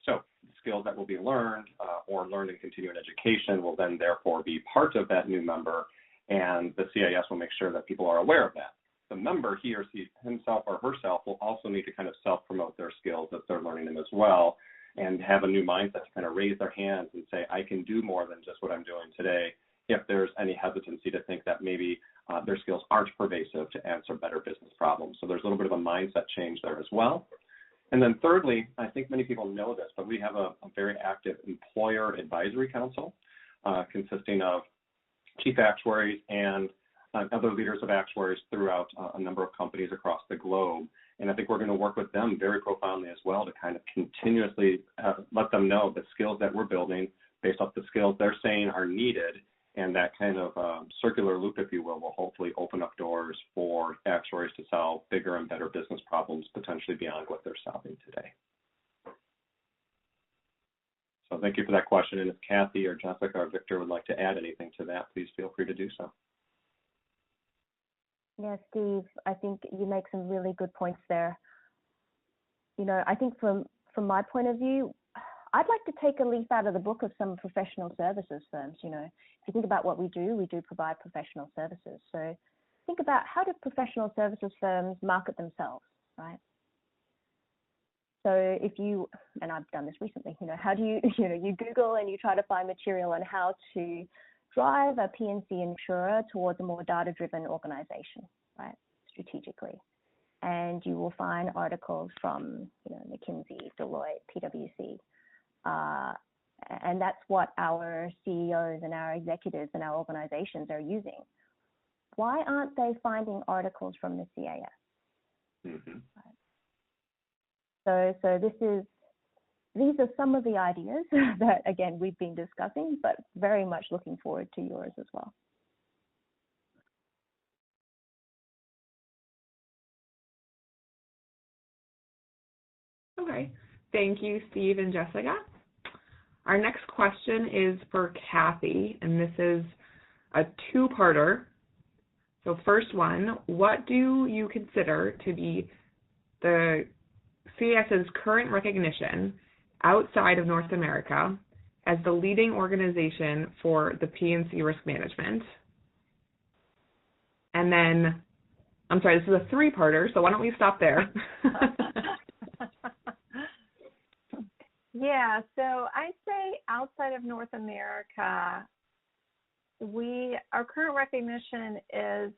So skills that will be learned or learned in continuing education will then therefore be part of that new member, and the CAS will make sure that people are aware of that. The member, he or she, himself or herself, will also need to kind of self-promote their skills as they're learning them as well, and have a new mindset to kind of raise their hands and say, I can do more than just what I'm doing today, if there's any hesitancy to think that maybe their skills aren't pervasive to answer better business problems. So there's a little bit of a mindset change there as well. And then thirdly, I think many people know this, but we have a very active employer advisory council consisting of chief actuaries and other leaders of actuaries throughout a number of companies across the globe. And I think we're going to work with them very profoundly as well to kind of continuously let them know the skills that we're building based off the skills they're saying are needed. And that kind of circular loop, if you will hopefully open up doors for actuaries to solve bigger and better business problems, potentially beyond what they're solving today. So thank you for that question. And if Kathy or Jessica or Victor would like to add anything to that, please feel free to do so. Yeah, Steve, I think you make some really good points there. I think from my point of view, I'd like to take a leaf out of the book of some professional services firms. If you think about what we do provide professional services. So think about how do professional services firms market themselves, right? So if you, and I've done this recently, how do you, you Google and you try to find material on how to drive a P&C insurer towards a more data-driven organization, right, strategically. And you will find articles from, McKinsey, Deloitte, PwC. And that's what our CEOs and our executives and our organizations are using. Why aren't they finding articles from the CAS? Mm-hmm. Right. So this is, these are some of the ideas that, again, we've been discussing, but very much looking forward to yours as well. Okay, thank you, Steve and Jessica. Our next question is for Kathy, and this is a two-parter. So first one, what do you consider to be the CAS's current recognition outside of North America as the leading organization for the P&C risk management? And then, I'm sorry, this is a three-parter, so why don't we stop there? Yeah, so I say outside of North America, our current recognition is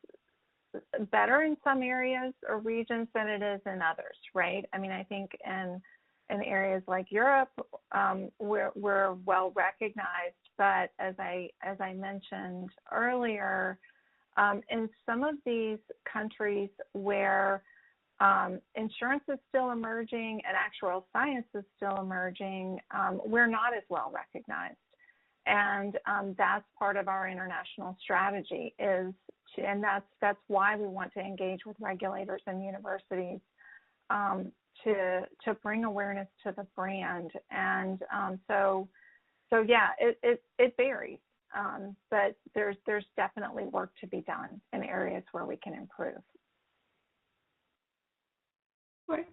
better in some areas or regions than it is in others, right? I mean, I think in areas like Europe, we're well recognized, but as I mentioned earlier, in some of these countries where insurance is still emerging and actuarial science is still emerging, we're not as well recognized. And that's part of our international strategy and that's why we want to engage with regulators and universities to bring awareness to the brand. And so yeah, it varies, but there's definitely work to be done in areas where we can improve. Okay.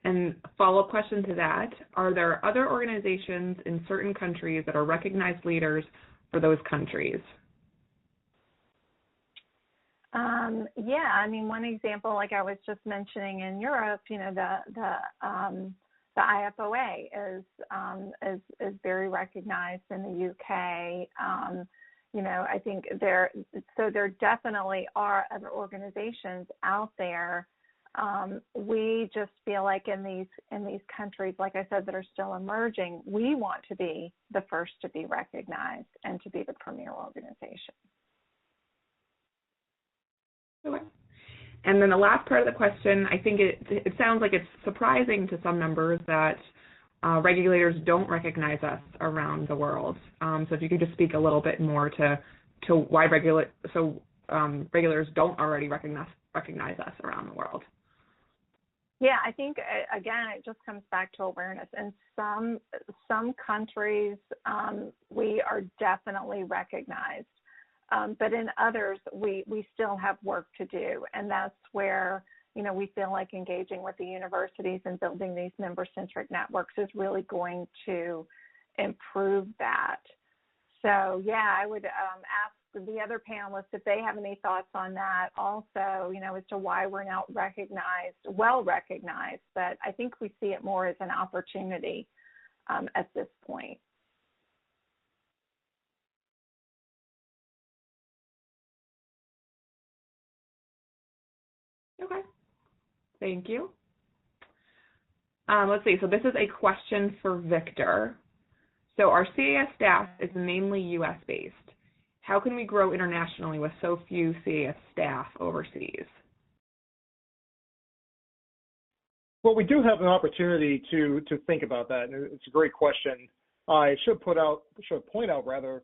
And a follow-up question to that, are there other organizations in certain countries that are recognized leaders for those countries? Yeah, I mean, one example, like I was just mentioning in Europe, you know, the IFOA is very recognized in the UK. You know, I think there definitely are other organizations out there. We just feel like in these countries, like I said, that are still emerging, we want to be the first to be recognized and to be the premier organization. Okay. And then the last part of the question, I think it sounds like it's surprising to some members that regulators don't recognize us around the world. So if you could just speak a little bit more to why regulators don't already recognize us around the world. Yeah, I think, again, it just comes back to awareness. In some countries, we are definitely recognized. But in others, we still have work to do. And that's where, you know, we feel like engaging with the universities and building these member-centric networks is really going to improve that. So, yeah, I would ask the other panelists if they have any thoughts on that also, you know, as to why we're not well recognized. But I think we see it more as an opportunity at this point. Okay, thank you. Let's see, so this is a question for Victor. So our CAS staff is mainly U.S. based. How can we grow internationally with so few CAS staff overseas? Well, we do have an opportunity to think about that, and it's a great question. I should point out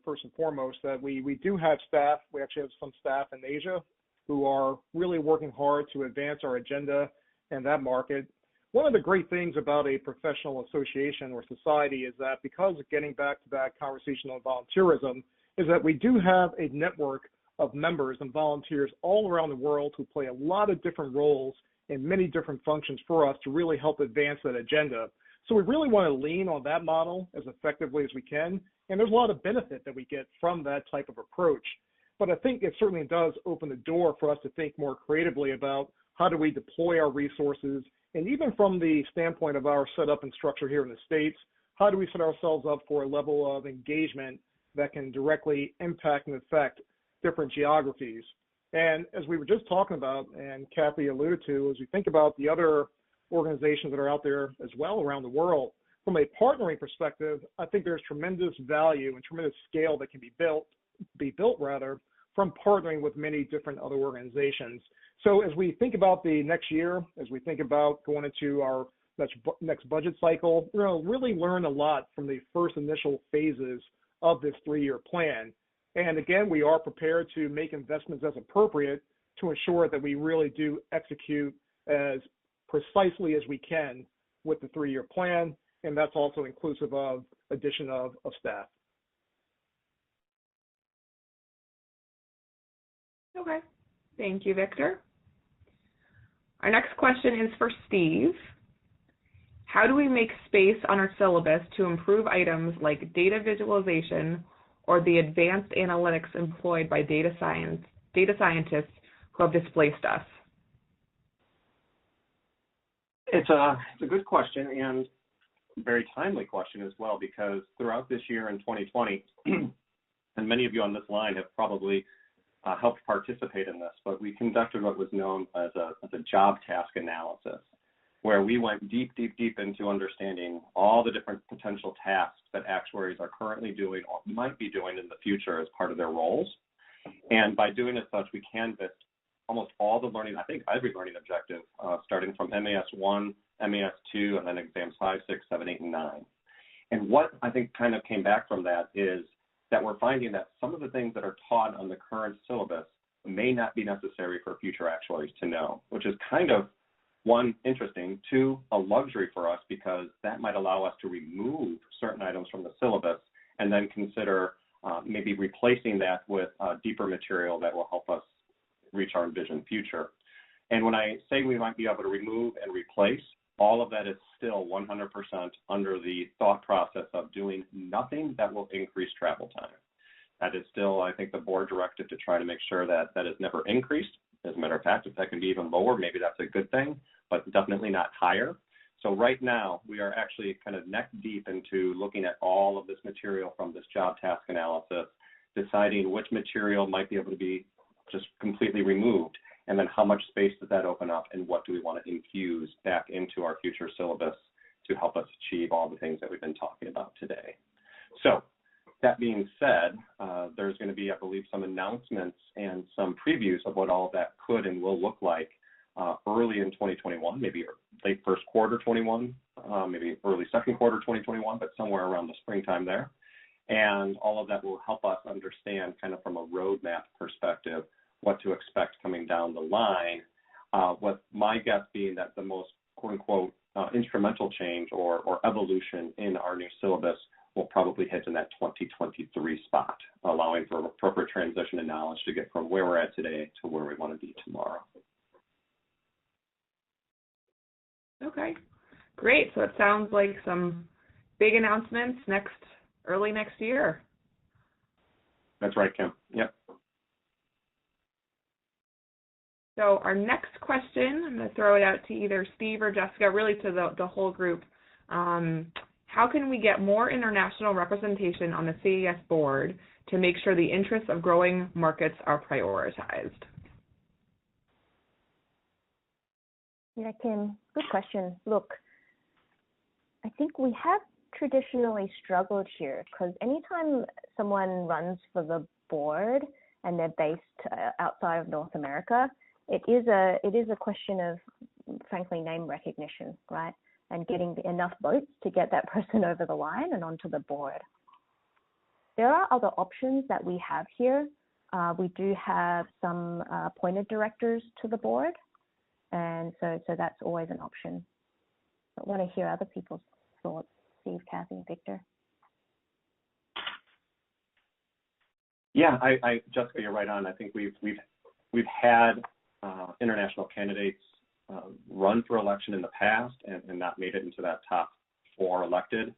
first and foremost that we do have staff. We actually have some staff in Asia who are really working hard to advance our agenda in that market. One of the great things about a professional association or society is that because of getting back to that conversation on volunteerism, is that we do have a network of members and volunteers all around the world who play a lot of different roles in many different functions for us to really help advance that agenda. So we really want to lean on that model as effectively as we can, and there's a lot of benefit that we get from that type of approach. But I think it certainly does open the door for us to think more creatively about how do we deploy our resources, and even from the standpoint of our setup and structure here in the States, how do we set ourselves up for a level of engagement that can directly impact and affect different geographies. And as we were just talking about, and Kathy alluded to, as we think about the other organizations that are out there as well around the world, from a partnering perspective, I think there's tremendous value and tremendous scale that can be built from partnering with many different other organizations. So as we think about the next year, as we think about going into our next budget cycle, we're going to really learn a lot from the first initial phases of this 3-year plan. And again, we are prepared to make investments as appropriate to ensure that we really do execute as precisely as we can with the 3-year plan, and that's also inclusive of addition of staff. Okay, thank you, Victor. Our next question is for Steve. How do we make space on our syllabus to improve items like data visualization or the advanced analytics employed by data scientists who have displaced us? It's a good question and very timely question as well, because throughout this year in 2020, and many of you on this line have probably helped participate in this, but we conducted what was known as a job task analysis, where we went deep into understanding all the different potential tasks that actuaries are currently doing or might be doing in the future as part of their roles. And by doing as such, we canvassed almost all the learning, I think every learning objective, starting from MAS 1, MAS 2, and then exams 5, 6, 7, 8, and 9. And what I think kind of came back from that is that we're finding that some of the things that are taught on the current syllabus may not be necessary for future actuaries to know, which is kind of, one, interesting, two, a luxury for us, because that might allow us to remove certain items from the syllabus and then consider maybe replacing that with deeper material that will help us reach our envisioned future. And when I say we might be able to remove and replace, all of that is still 100% under the thought process of doing nothing that will increase travel time. That is still, I think, the board directive to try to make sure that that is never increased. As a matter of fact, if that can be even lower, maybe that's a good thing, but definitely not higher. So right now, we are actually kind of neck deep into looking at all of this material from this job task analysis, deciding which material might be able to be just completely removed, and then how much space does that open up, and what do we want to infuse back into our future syllabus to help us achieve all the things that we've been talking about today. So that being said, there's going to be, I believe, some announcements and some previews of what all of that could and will look like early in 2021, maybe late first quarter 21, maybe early second quarter 2021, but somewhere around the springtime there. And all of that will help us understand, kind of from a roadmap perspective, what to expect coming down the line, with my guess being that the most quote-unquote instrumental change or evolution in our new syllabus will probably hit in that 2023 spot, allowing for appropriate transition and knowledge to get from where we're at today to where we want to be tomorrow. Okay, great. So it sounds like some big announcements early next year. That's right, Kim. Yep. So our next question, I'm going to throw it out to either Steve or Jessica, really to the whole group. How can we get more international representation on the CAS board to make sure the interests of growing markets are prioritized? Yeah, Kim, good question. Look, I think we have traditionally struggled here, because anytime someone runs for the board and they're based outside of North America, it is a question of, frankly, name recognition, right? And getting enough votes to get that person over the line and onto the board. There are other options that we have here. We do have some appointed directors to the board, and so that's always an option. I want to hear other people's thoughts. Steve, Kathy, Victor. Yeah, Jessica, you're right on. I think we've had international candidates run for election in the past and not made it into that top 4 elected.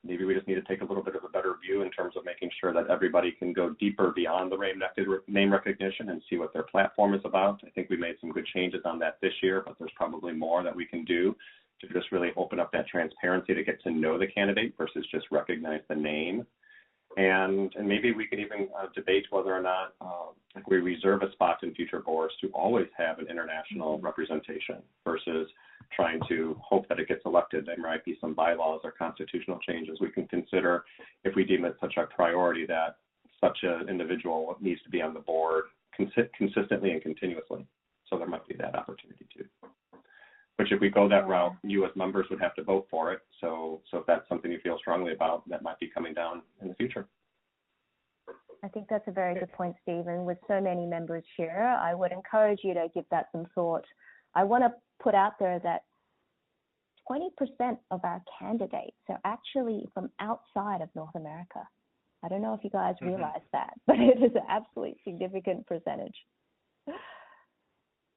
Maybe we just need to take a little bit of a better view in terms of making sure that everybody can go deeper beyond the name recognition and see what their platform is about. I think we made some good changes on that this year, but there's probably more that we can do to just really open up that transparency to get to know the candidate versus just recognize the name. And maybe we could even debate whether or not we reserve a spot in future boards to always have an international representation versus trying to hope that it gets elected. There might be some bylaws or constitutional changes we can consider if we deem it such a priority that such an individual needs to be on the board consistently and continuously. So there might be that opportunity too. But which if we go that route, you as members would have to vote for it. So if that's something you feel strongly about, that might be coming down in the future. I think that's a very good point, Stephen. With so many members here, I would encourage you to give that some thought. I want to put out there that 20% of our candidates are actually from outside of North America. I don't know if you guys realize that, but it is an absolutely significant percentage.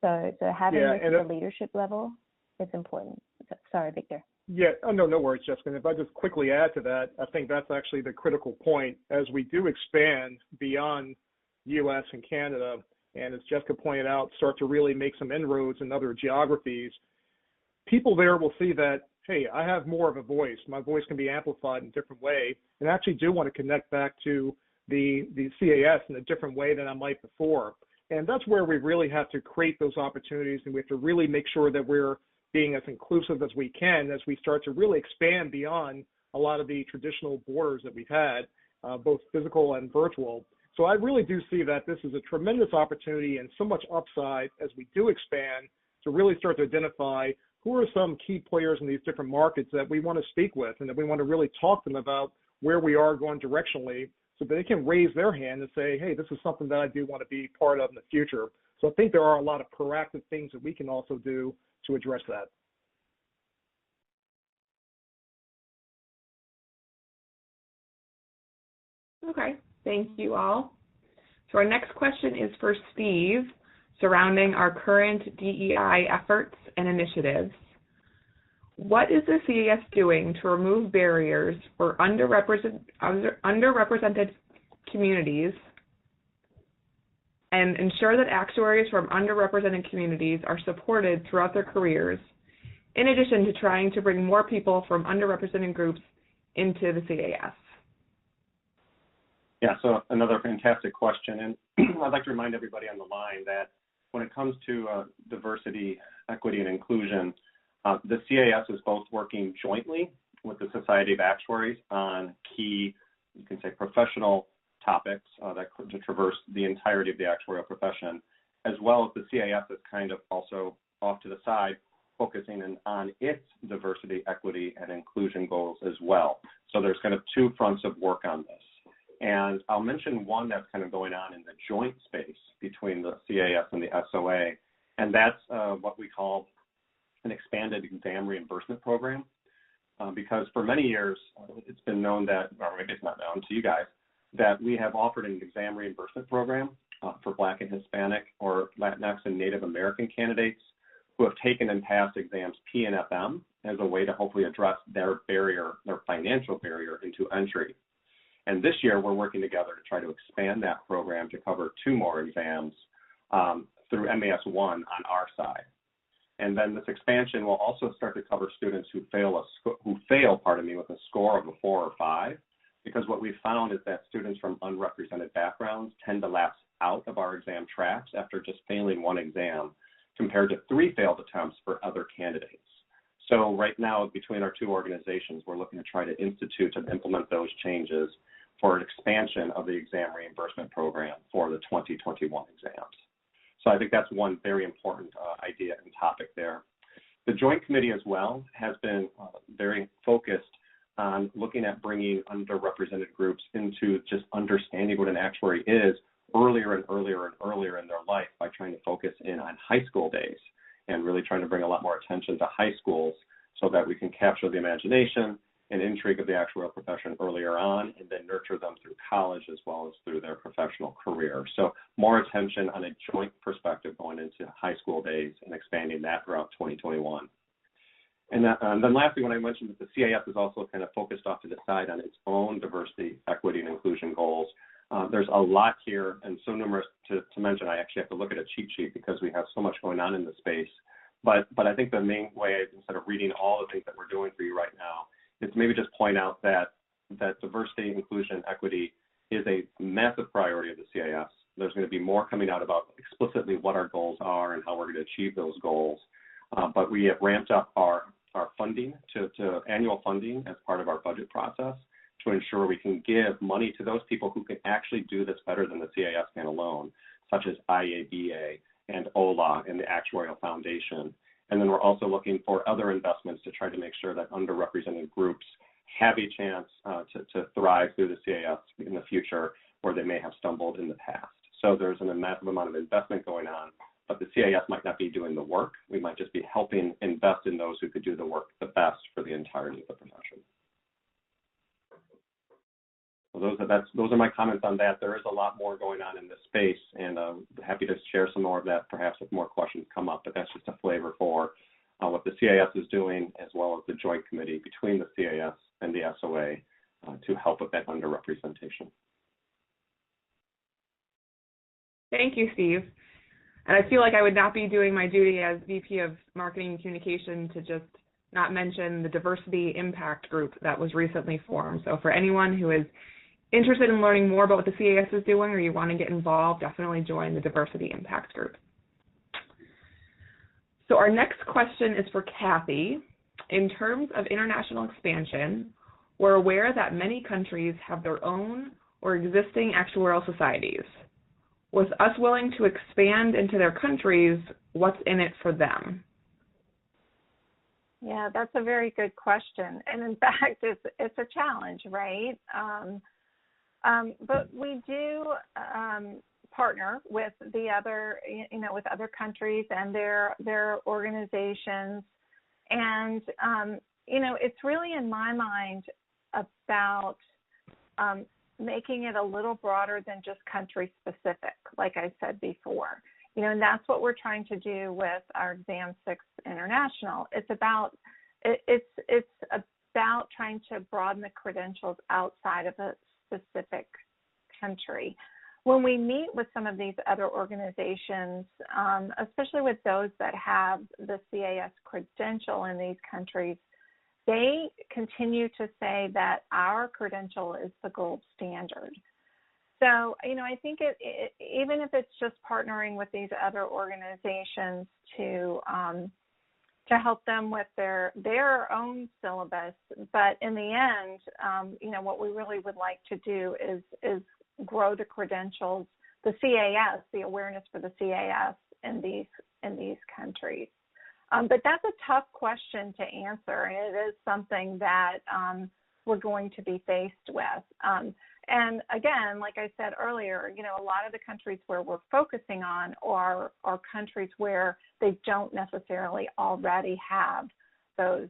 So having this at the leadership level is important. Sorry, Victor. Yeah, no worries, Jessica. And if I just quickly add to that, I think that's actually the critical point as we do expand beyond U.S. and Canada, and as Jessica pointed out, start to really make some inroads in other geographies. People there will see that, hey, I have more of a voice. My voice can be amplified in a different way, and I actually do want to connect back to the CAS in a different way than I might before. And that's where we really have to create those opportunities, and we have to really make sure that we're being as inclusive as we can as we start to really expand beyond a lot of the traditional borders that we've had, both physical and virtual. So I really do see that this is a tremendous opportunity and so much upside as we do expand to really start to identify who are some key players in these different markets that we want to speak with and that we want to really talk to them about where we are going directionally so that they can raise their hand and say, hey, this is something that I do want to be part of in the future. So I think there are a lot of proactive things that we can also do to address that. Okay, thank you all. So our next question is for Steve surrounding our current DEI efforts and initiatives. What is the CAS doing to remove barriers for underrepresented communities and ensure that actuaries from underrepresented communities are supported throughout their careers, in addition to trying to bring more people from underrepresented groups into the CAS? Yeah, so another fantastic question. And I'd like to remind everybody on the line that when it comes to diversity, equity, and inclusion, the CAS is both working jointly with the Society of Actuaries on key, you can say, professional topics that could traverse the entirety of the actuarial profession, as well as the CAS is kind of also off to the side, focusing on its diversity, equity, and inclusion goals as well. So there's kind of two fronts of work on this. And I'll mention one that's kind of going on in the joint space between the CAS and the SOA, and that's what we call an expanded exam reimbursement program. Because for many years, it's been known that, or maybe it's not known to you guys, that we have offered an exam reimbursement program for Black and Hispanic or Latinx and Native American candidates who have taken and passed exams P and FM as a way to hopefully address their barrier, their financial barrier into entry. And this year, we're working together to try to expand that program to cover 2 more exams through MAS 1 on our side. And then this expansion will also start to cover students who fail with a score of a 4 or 5, because what we've found is that students from unrepresented backgrounds tend to lapse out of our exam tracks after just failing 1 exam, compared to 3 failed attempts for other candidates. So right now, between our 2 organizations, we're looking to try to institute and implement those changes for an expansion of the exam reimbursement program for the 2021 exams. So I think that's one very important idea and topic there. The Joint Committee as well has been very focused on looking at bringing underrepresented groups into just understanding what an actuary is earlier and earlier and earlier in their life by trying to focus in on high school days and really trying to bring a lot more attention to high schools so that we can capture the imagination and intrigue of the actuarial profession earlier on and then nurture them through college as well as through their professional career. So more attention on a joint perspective going into high school days and expanding that throughout 2021. And then lastly, when I mentioned that the CAS is also kind of focused off to the side on its own diversity, equity, and inclusion goals, there's a lot here and so numerous to mention. I actually have to look at a cheat sheet because we have so much going on in the space. But I think the main way, instead of reading all the things that we're doing for you right now, is maybe just point out that diversity, inclusion, equity is a massive priority of the CAS. There's going to be more coming out about explicitly what our goals are and how we're going to achieve those goals. But we have ramped up our funding to annual funding as part of our budget process to ensure we can give money to those people who can actually do this better than the CAS can alone, such as IABA and OLA and the Actuarial Foundation. And then we're also looking for other investments to try to make sure that underrepresented groups have a chance to thrive through the CAS in the future where they may have stumbled in the past. So there's a massive amount of investment going on, but the CAS might not be doing the work. We might just be helping invest in those who could do the work the best for the entirety of the profession. So those are my comments on that. There is a lot more going on in this space, and I'm happy to share some more of that perhaps if more questions come up, but that's just a flavor for what the CAS is doing, as well as the joint committee between the CAS and the SOA to help with that underrepresentation. Thank you, Steve. And I feel like I would not be doing my duty as VP of Marketing and Communication to just not mention the Diversity Impact Group that was recently formed. So for anyone who is interested in learning more about what the CAS is doing or you want to get involved, definitely join the Diversity Impact Group. So our next question is for Kathy. In terms of international expansion, we're aware that many countries have their own or existing actuarial societies. With us willing to expand into their countries, what's in it for them? Yeah, that's a very good question. And in fact, it's a challenge, right? But we do partner with the other, with other countries and their organizations. And, it's really in my mind about making it a little broader than just country specific, like I said before. And that's what we're trying to do with our Exam 6 International. It's about trying to broaden the credentials outside of a specific country. When we meet with some of these other organizations, especially with those that have the CAS credential in these countries, they continue to say that our credential is the gold standard. So, I think even if it's just partnering with these other organizations to help them with their own syllabus, but in the end, what we really would like to do is grow the credentials, the CAS, the awareness for the CAS in these countries. But that's a tough question to answer, and it is something that we're going to be faced with. And again, like I said earlier, a lot of the countries where we're focusing on are countries where they don't necessarily already have those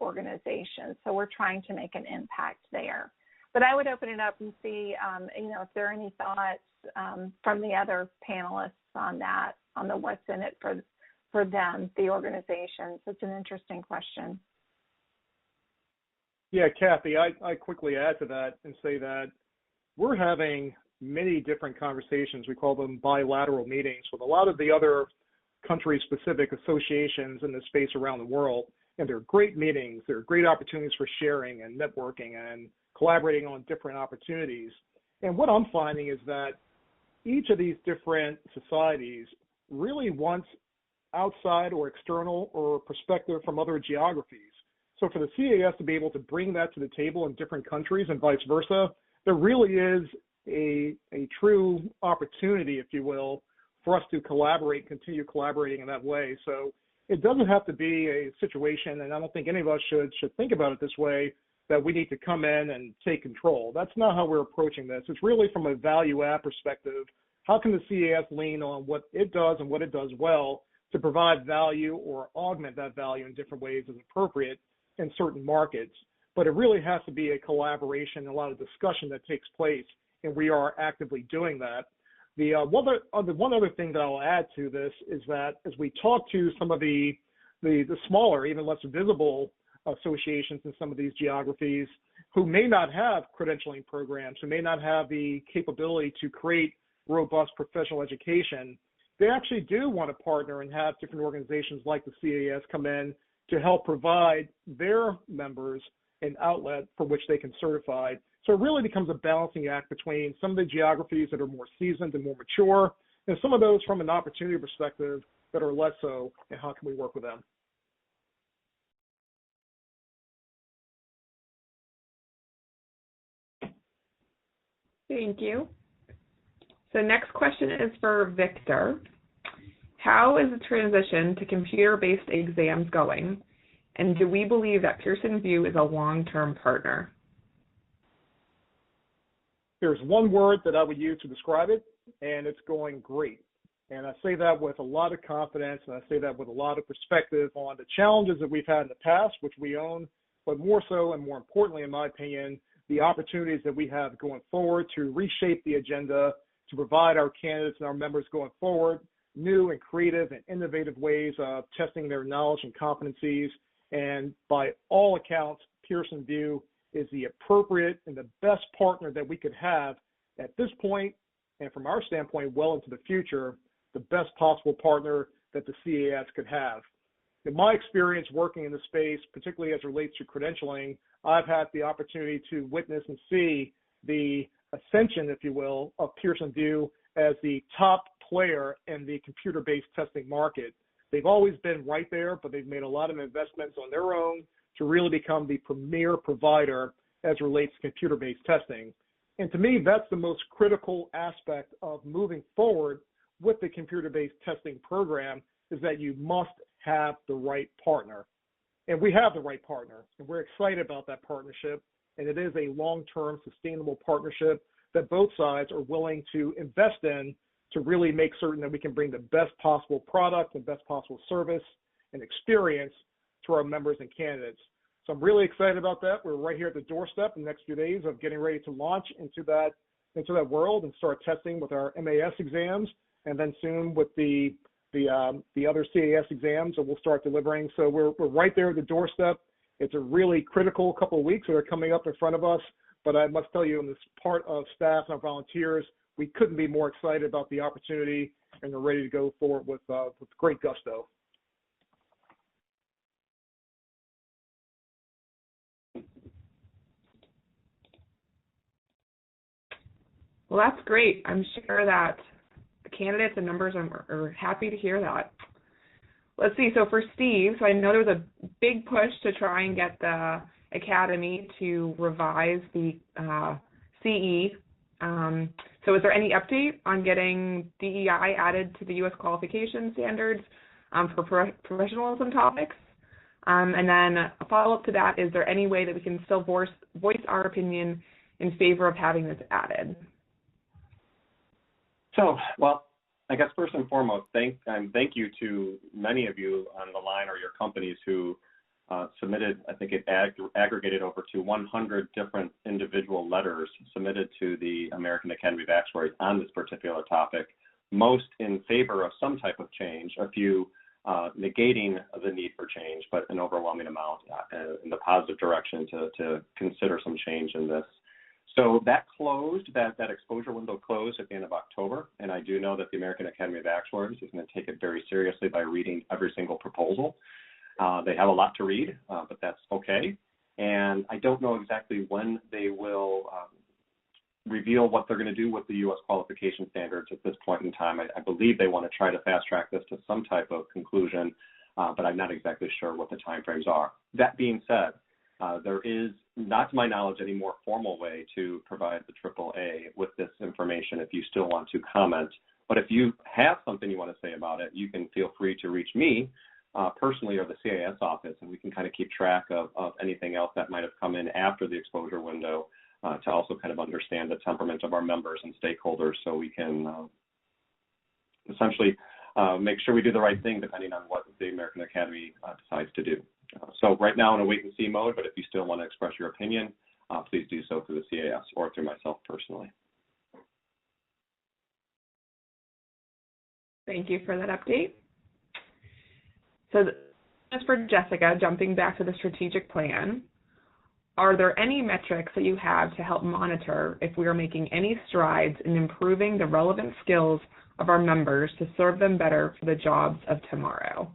organizations. So we're trying to make an impact there. But I would open it up and see, if there are any thoughts from the other panelists on that, on the what's in it for them, the organizations. It's an interesting question. Yeah, Kathy, I quickly add to that and say that we're having many different conversations. We call them bilateral meetings with a lot of the other country-specific associations in the space around the world. And they're great meetings. They're great opportunities for sharing and networking and collaborating on different opportunities. And what I'm finding is that each of these different societies really wants outside or external or perspective from other geographies. So for the CAS to be able to bring that to the table in different countries and vice versa, there really is a true opportunity, if you will, for us to continue collaborating in that way. So it doesn't have to be a situation, and I don't think any of us should think about it this way, that we need to come in and take control. That's not how we're approaching this. It's really from a value add perspective. How can the CAS lean on what it does and what it does well to provide value or augment that value in different ways as appropriate in certain markets? But it really has to be a collaboration and a lot of discussion that takes place, and we are actively doing that. The one other thing that I'll add to this is that as we talk to some of the smaller, even less visible associations in some of these geographies who may not have credentialing programs, who may not have the capability to create robust professional education, they actually do want to partner and have different organizations like the CAS come in to help provide their members an outlet for which they can certify. So it really becomes a balancing act between some of the geographies that are more seasoned and more mature, and some of those from an opportunity perspective that are less so, and how can we work with them? Thank you. So next question is for Victor. How is the transition to computer-based exams going? And do we believe that Pearson VUE is a long-term partner? There's one word that I would use to describe it, and it's going great. And I say that with a lot of confidence, and I say that with a lot of perspective on the challenges that we've had in the past, which we own, but more so and more importantly, in my opinion, the opportunities that we have going forward to reshape the agenda, to provide our candidates and our members going forward new and creative and innovative ways of testing their knowledge and competencies. And by all accounts, Pearson VUE is the appropriate and the best partner that we could have at this point, and from our standpoint, well into the future, the best possible partner that the CAS could have. In my experience working in the space, particularly as it relates to credentialing, I've had the opportunity to witness and see the ascension, if you will, of Pearson VUE as the top player in the computer-based testing market. They've always been right there, but they've made a lot of investments on their own to really become the premier provider as it relates to computer-based testing. And to me, that's the most critical aspect of moving forward with the computer-based testing program, is that you must have the right partner. And we have the right partner, and we're excited about that partnership. And it is a long-term sustainable partnership that both sides are willing to invest in to really make certain that we can bring the best possible product and best possible service and experience to our members and candidates. So I'm really excited about that. We're right here at the doorstep in the next few days of getting ready to launch into that world and start testing with our MAS exams, and then soon with the other CAS exams that we'll start delivering. So we're right there at the doorstep. It's a really critical couple of weeks that are coming up in front of us, but I must tell you, on this part of staff and our volunteers, we couldn't be more excited about the opportunity, and we're ready to go forward with great gusto. Well, that's great. I'm sure that the candidates and members are happy to hear that. Let's see. So for Steve, so I know there was a big push to try and get the Academy to revise the CE. So is there any update on getting DEI added to the U.S. qualification standards for professionalism topics? And then a follow-up to that, is there any way that we can still voice our opinion in favor of having this added? So, well, I guess first and foremost, thank you to many of you on the line or your companies who submitted. I think it aggregated over to 100 different individual letters submitted to the American Academy of Actuaries on this particular topic, most in favor of some type of change, a few negating the need for change, but an overwhelming amount in the positive direction to consider some change in this. So that closed, that exposure window closed at the end of October, and I do know that the American Academy of Actuaries is going to take it very seriously by reading every single proposal. They have a lot to read, but that's okay. And I don't know exactly when they will reveal what they're going to do with the U.S. qualification standards at this point in time. I believe they want to try to fast-track this to some type of conclusion, but I'm not exactly sure what the timeframes are. That being said, there is, not to my knowledge, any more formal way to provide the AAA with this information if you still want to comment. But if you have something you want to say about it, you can feel free to reach me personally or the CAS office, and we can kind of keep track of anything else that might have come in after the exposure window to also kind of understand the temperament of our members and stakeholders, so we can essentially make sure we do the right thing depending on what the American Academy decides to do. So right now in a wait-and-see mode, but if you still want to express your opinion, please do so through the CAS or through myself personally. Thank you for that update. So as for Jessica, jumping back to the strategic plan, are there any metrics that you have to help monitor if we are making any strides in improving the relevant skills of our members to serve them better for the jobs of tomorrow?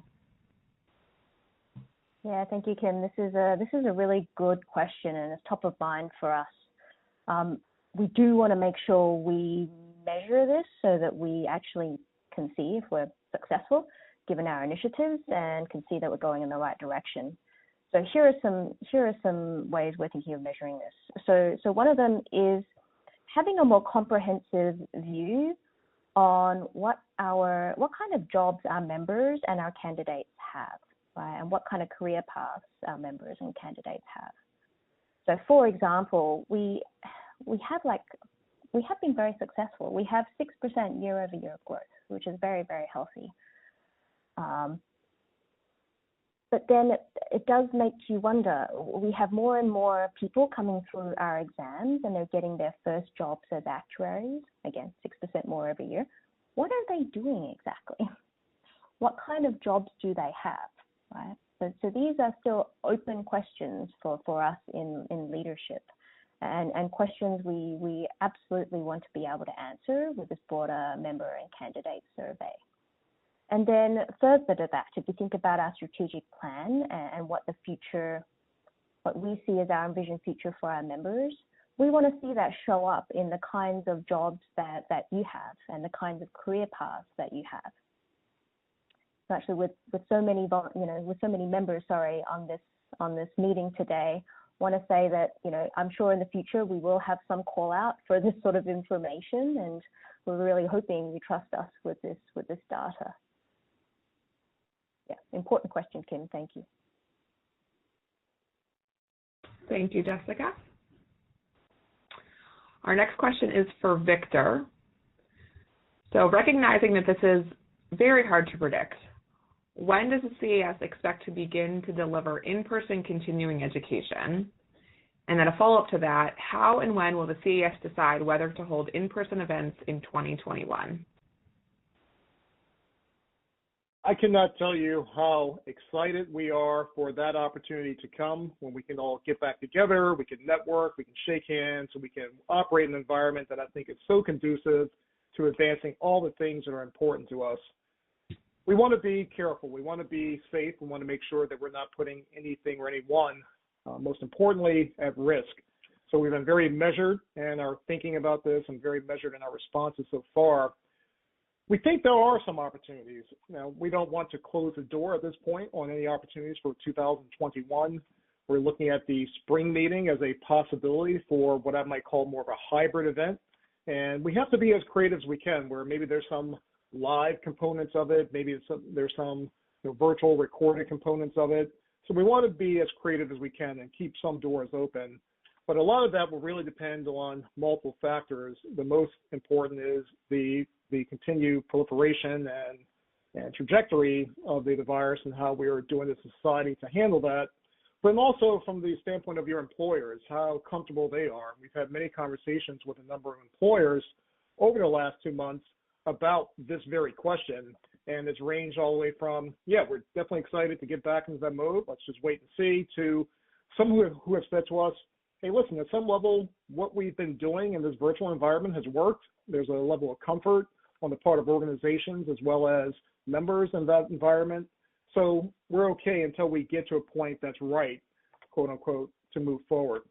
Yeah, thank you, Kim. This is a really good question, and it's top of mind for us. We do want to make sure we measure this so that we actually can see if we're successful given our initiatives and can see that we're going in the right direction. So here are some ways we're thinking of measuring this. So one of them is having a more comprehensive view on what kind of jobs our members and our candidates have, right? And what kind of career paths our members and candidates have. So, for example, we have been very successful. We have 6% year-over-year growth, which is very, very healthy. But then it does make you wonder. We have more and more people coming through our exams, and they're getting their first jobs as actuaries. Again, 6% more every year. What are they doing exactly? What kind of jobs do they have, right? So these are still open questions for us in leadership, and questions we absolutely want to be able to answer with this broader member and candidate survey. And then further to that, if you think about our strategic plan and what we see as our envisioned future for our members, we want to see that show up in the kinds of jobs that you have and the kinds of career paths that you have. So actually, with so many members, on this meeting today, want to say that I'm sure in the future we will have some call out for this sort of information, and we're really hoping you trust us with this data. Yeah, important question, Kim. Thank you. Thank you, Jessica. Our next question is for Victor. So recognizing that this is very hard to predict, when does the CAS expect to begin to deliver in-person continuing education? And then a follow-up to that, how and when will the CAS decide whether to hold in-person events in 2021? I cannot tell you how excited we are for that opportunity to come, when we can all get back together, we can network, we can shake hands, and we can operate in an environment that I think is so conducive to advancing all the things that are important to us. We want to be careful. We want to be safe. We want to make sure that we're not putting anything or anyone, most importantly, at risk. So we've been very measured in our thinking about this and very measured in our responses so far. We think there are some opportunities. Now, we don't want to close the door at this point on any opportunities for 2021. We're looking at the spring meeting as a possibility for what I might call more of a hybrid event. And we have to be as creative as we can, where maybe there's some live components of it, maybe there's some virtual recorded components of it. So we want to be as creative as we can and keep some doors open. But a lot of that will really depend on multiple factors. The most important is the continued proliferation and trajectory of the virus and how we are doing as a society to handle that. But also from the standpoint of your employers, how comfortable they are. We've had many conversations with a number of employers over the last 2 months about this very question. And it's ranged all the way from, yeah, we're definitely excited to get back into that mode, let's just wait and see, to some who have said to us, hey, listen, at some level, what we've been doing in this virtual environment has worked. There's a level of comfort on the part of organizations as well as members in that environment. So we're okay until we get to a point that's right, quote unquote, to move forward.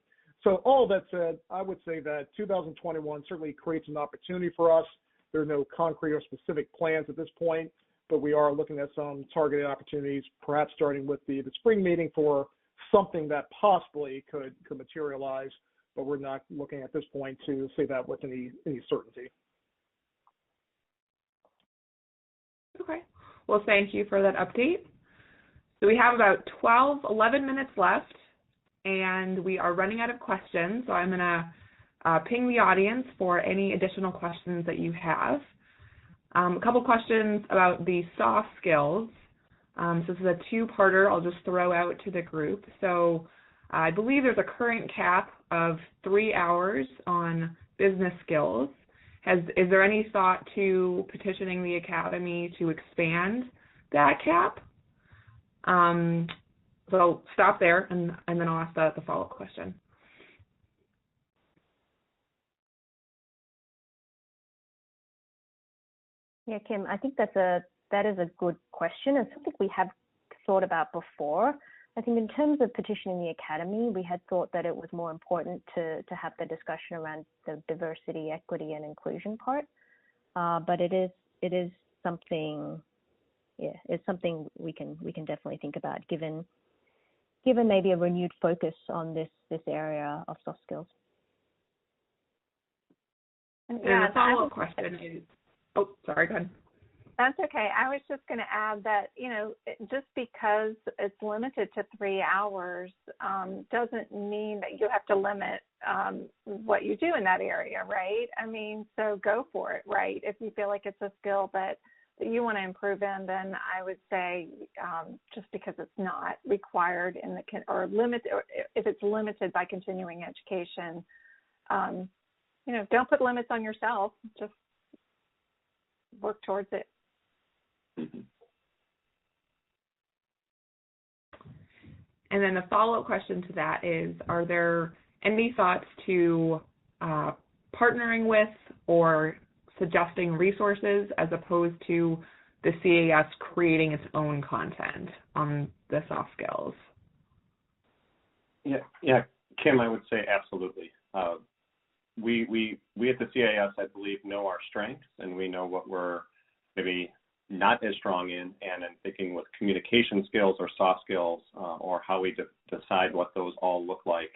So all that said, I would say that 2021 certainly creates an opportunity for us. There are no concrete or specific plans at this point, but we are looking at some targeted opportunities, perhaps starting with the spring meeting for something that possibly could materialize, but we're not looking at this point to say that with any certainty. Okay. Well, thank you for that update. So we have about 11 minutes left, and we are running out of questions. So I'm going to ping the audience for any additional questions that you have. A couple questions about the soft skills. So this is a two-parter I'll just throw out to the group. So I believe there's a current cap of 3 hours on business skills. Is there any thought to petitioning the Academy to expand that cap? So I'll stop there, and then I'll ask the follow-up question. Yeah, Kim, I think that is a good question. It's something we have thought about before. I think in terms of petitioning the Academy, we had thought that it was more important to have the discussion around the diversity, equity, and inclusion part. But it is something, yeah, it's something we can definitely think about, given maybe a renewed focus on this area of soft skills. And the follow-up question is, Oh, sorry, go ahead. That's okay. I was just going to add that, just because it's limited to 3 hours doesn't mean that you have to limit what you do in that area, right? I mean, so go for it, right? If you feel like it's a skill that you want to improve in, then I would say just because it's not required in the or if it's limited by continuing education, don't put limits on yourself. Just work towards it. Mm-hmm. And then the follow-up question to that is, are there any thoughts to partnering with or suggesting resources as opposed to the CAS creating its own content on the soft skills? Yeah, Kim, I would say absolutely. We at the CAS, I believe, know our strengths, and we know what we're maybe not as strong in, and in thinking with communication skills or soft skills or how we decide what those all look like.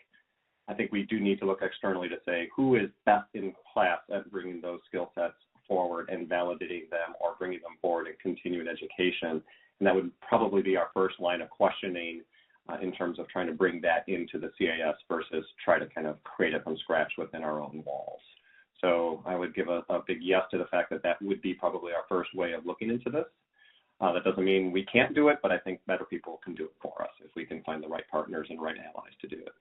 I think we do need to look externally to say who is best in class at bringing those skill sets forward and validating them or bringing them forward in continuing education. And that would probably be our first line of questioning in terms of trying to bring that into the CAS versus try to kind of create it from scratch within our own walls. So I would give a big yes to the fact that that would be probably our first way of looking into this. That doesn't mean we can't do it, but I think better people can do it for us if we can find the right partners and right allies to do it.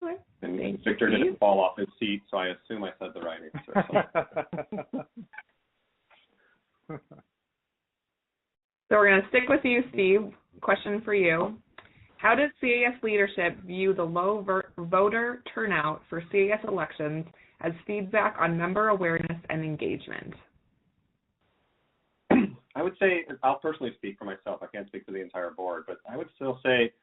Okay. And Victor didn't fall off his seat, so I assume I said the right answer. So we're going to stick with you, Steve. Question for you. How does CAS leadership view the low voter turnout for CAS elections as feedback on member awareness and engagement? I would say, I'll personally speak for myself. I can't speak for the entire board, but I would still say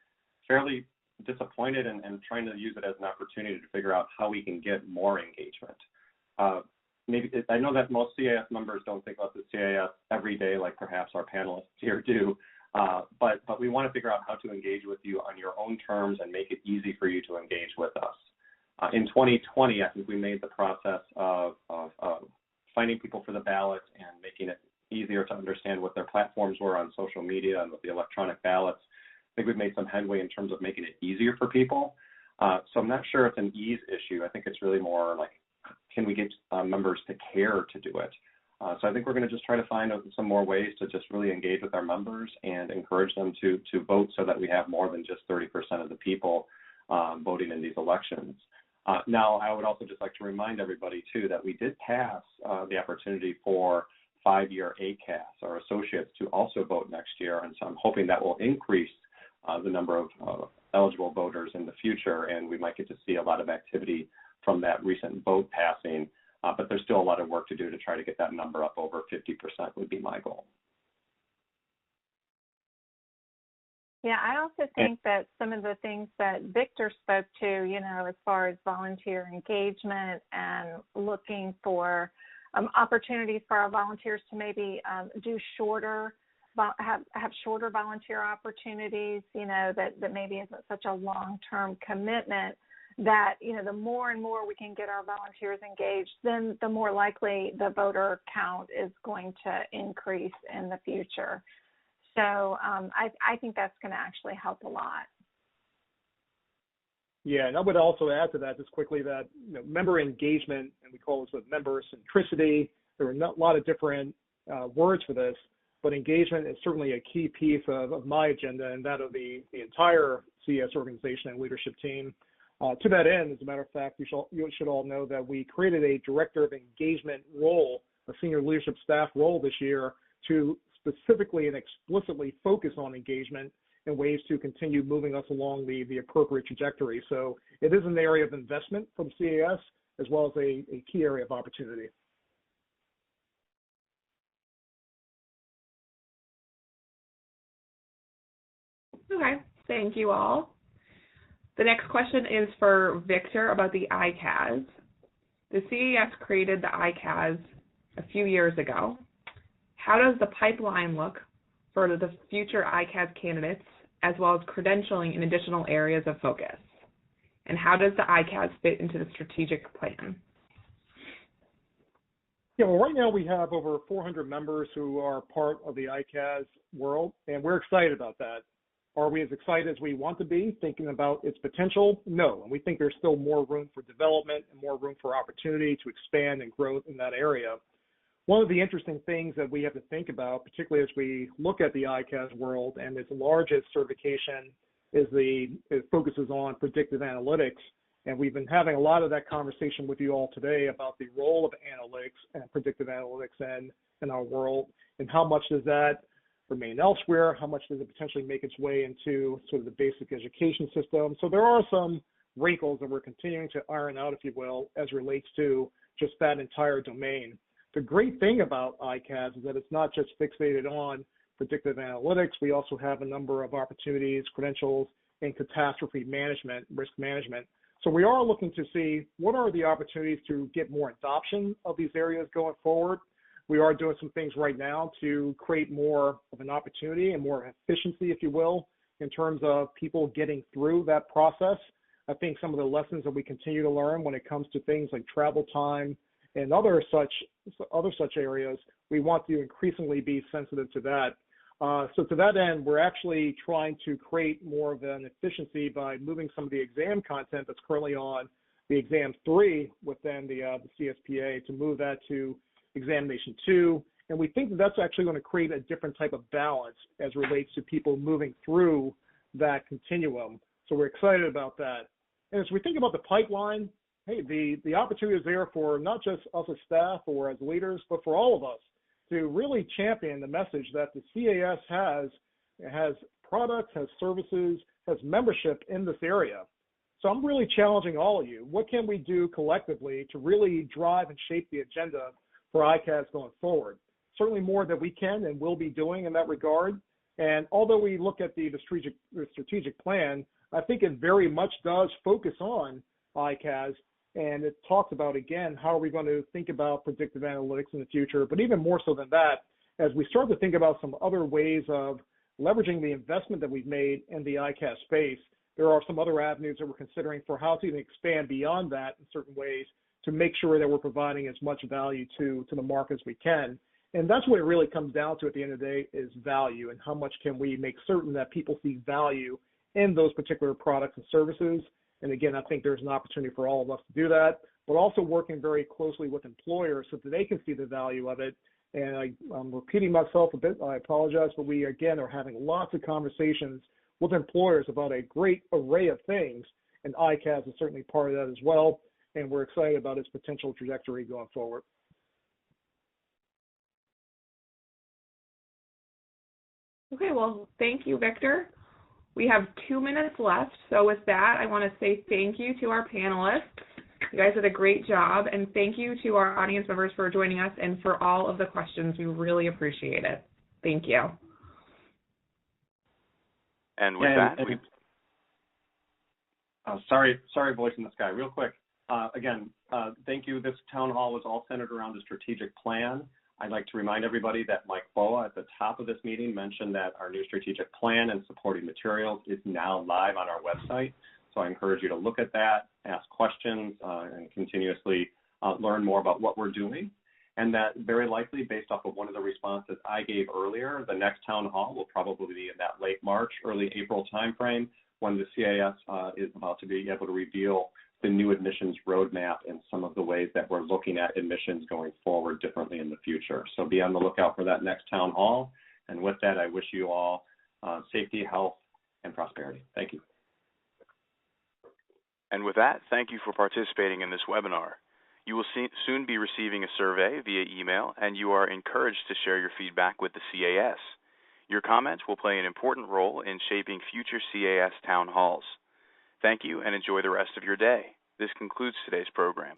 fairly disappointed and trying to use it as an opportunity to figure out how we can get more engagement. Maybe I know that most CAS members don't think about the CAS every day like perhaps our panelists here do. But we want to figure out how to engage with you on your own terms and make it easy for you to engage with us. In 2020, I think we made the process of finding people for the ballots and making it easier to understand what their platforms were on social media and with the electronic ballots. I think we've made some headway in terms of making it easier for people. So I'm not sure it's an ease issue. I think it's really more like, can we get members to care to do it? So I think we're going to just try to find some more ways to just really engage with our members and encourage them to vote so that we have more than just 30% of the people voting in these elections. Now, I would also just like to remind everybody, too, that we did pass the opportunity for 5-year ACAS, or associates, to also vote next year. And so I'm hoping that will increase the number of eligible voters in the future, and we might get to see a lot of activity from that recent vote passing. But there's still a lot of work to do to try to get that number up over 50% would be my goal. Yeah, I also think that some of the things that Victor spoke to, as far as volunteer engagement and looking for opportunities for our volunteers to maybe do have shorter volunteer opportunities, that maybe isn't such a long-term commitment, that, the more and more we can get our volunteers engaged, then the more likely the voter count is going to increase in the future. So I think that's going to actually help a lot. Yeah, and I would also add to that just quickly that member engagement, and we call this member centricity. There are a lot of different words for this, but engagement is certainly a key piece of my agenda and that of the entire CES organization and leadership team. To that end, as a matter of fact, you should all know that we created a director of engagement role, a senior leadership staff role this year, to specifically and explicitly focus on engagement and ways to continue moving us along the appropriate trajectory. So it is an area of investment from CAS as well as a key area of opportunity. Okay, thank you all. The next question is for Victor about the ICAS. The CAS created the ICAS a few years ago. How does the pipeline look for the future ICAS candidates, as well as credentialing in additional areas of focus? And how does the ICAS fit into the strategic plan? Yeah, well, right now we have over 400 members who are part of the ICAS world, and we're excited about that. Are we as excited as we want to be, thinking about its potential? No, and we think there's still more room for development and more room for opportunity to expand and grow in that area. One of the interesting things that we have to think about, particularly as we look at the ICAS world, and its largest certification it focuses on predictive analytics. And we've been having a lot of that conversation with you all today about the role of analytics and predictive analytics in our world, and how much does that remain elsewhere, how much does it potentially make its way into sort of the basic education system. So there are some wrinkles that we're continuing to iron out, if you will, as it relates to just that entire domain. The great thing about ICAS is that it's not just fixated on predictive analytics. We also have a number of opportunities, credentials, in catastrophe management, risk management. So we are looking to see what are the opportunities to get more adoption of these areas going forward. We are doing some things right now to create more of an opportunity and more efficiency, if you will, in terms of people getting through that process. I think some of the lessons that we continue to learn when it comes to things like travel time and other such areas, we want to increasingly be sensitive to that. So to that end, we're actually trying to create more of an efficiency by moving some of the exam content that's currently on the exam 3 within the CSPA to move that to examination 2. And we think that that's actually going to create a different type of balance as it relates to people moving through that continuum. So we're excited about that. And as we think about the pipeline, hey, the opportunity is there for not just us as staff or as leaders, but for all of us to really champion the message that the CAS has products, has services, has membership in this area. So I'm really challenging all of you. What can we do collectively to really drive and shape the agenda for ICAS going forward? Certainly more that we can and will be doing in that regard. And although we look at the strategic plan, I think it very much does focus on ICAS. And it talks about, again, how are we going to think about predictive analytics in the future, but even more so than that, as we start to think about some other ways of leveraging the investment that we've made in the ICAS space, there are some other avenues that we're considering for how to even expand beyond that in certain ways to make sure that we're providing as much value to the market as we can. And that's what it really comes down to at the end of the day, is value, and how much can we make certain that people see value in those particular products and services. And again, I think there's an opportunity for all of us to do that, but also working very closely with employers so that they can see the value of it. And I'm repeating myself a bit, I apologize, but we again are having lots of conversations with employers about a great array of things, and ICAS is certainly part of that as well. And we're excited about its potential trajectory going forward. Okay, well, thank you, Victor. We have 2 minutes left, so with that, I want to say thank you to our panelists. You guys did a great job, and thank you to our audience members for joining us and for all of the questions. We really appreciate it. Thank you. And with that, sorry, voice in the sky. Real quick, again, thank you. This town hall was all centered around a strategic plan. I'd like to remind everybody that Mike Boa at the top of this meeting mentioned that our new strategic plan and supporting materials is now live on our website. So I encourage you to look at that, ask questions, and continuously learn more about what we're doing. And that very likely, based off of one of the responses I gave earlier, the next town hall will probably be in that late March, early April timeframe, when the CAS is about to be able to reveal the new admissions roadmap and some of the ways that we're looking at admissions going forward differently in the future. So be on the lookout for that next town hall. And with that, I wish you all safety, health, and prosperity. Thank you. And with that, thank you for participating in this webinar. You will soon be receiving a survey via email, and you are encouraged to share your feedback with the CAS. Your comments will play an important role in shaping future CAS town halls. Thank you, and enjoy the rest of your day. This concludes today's program.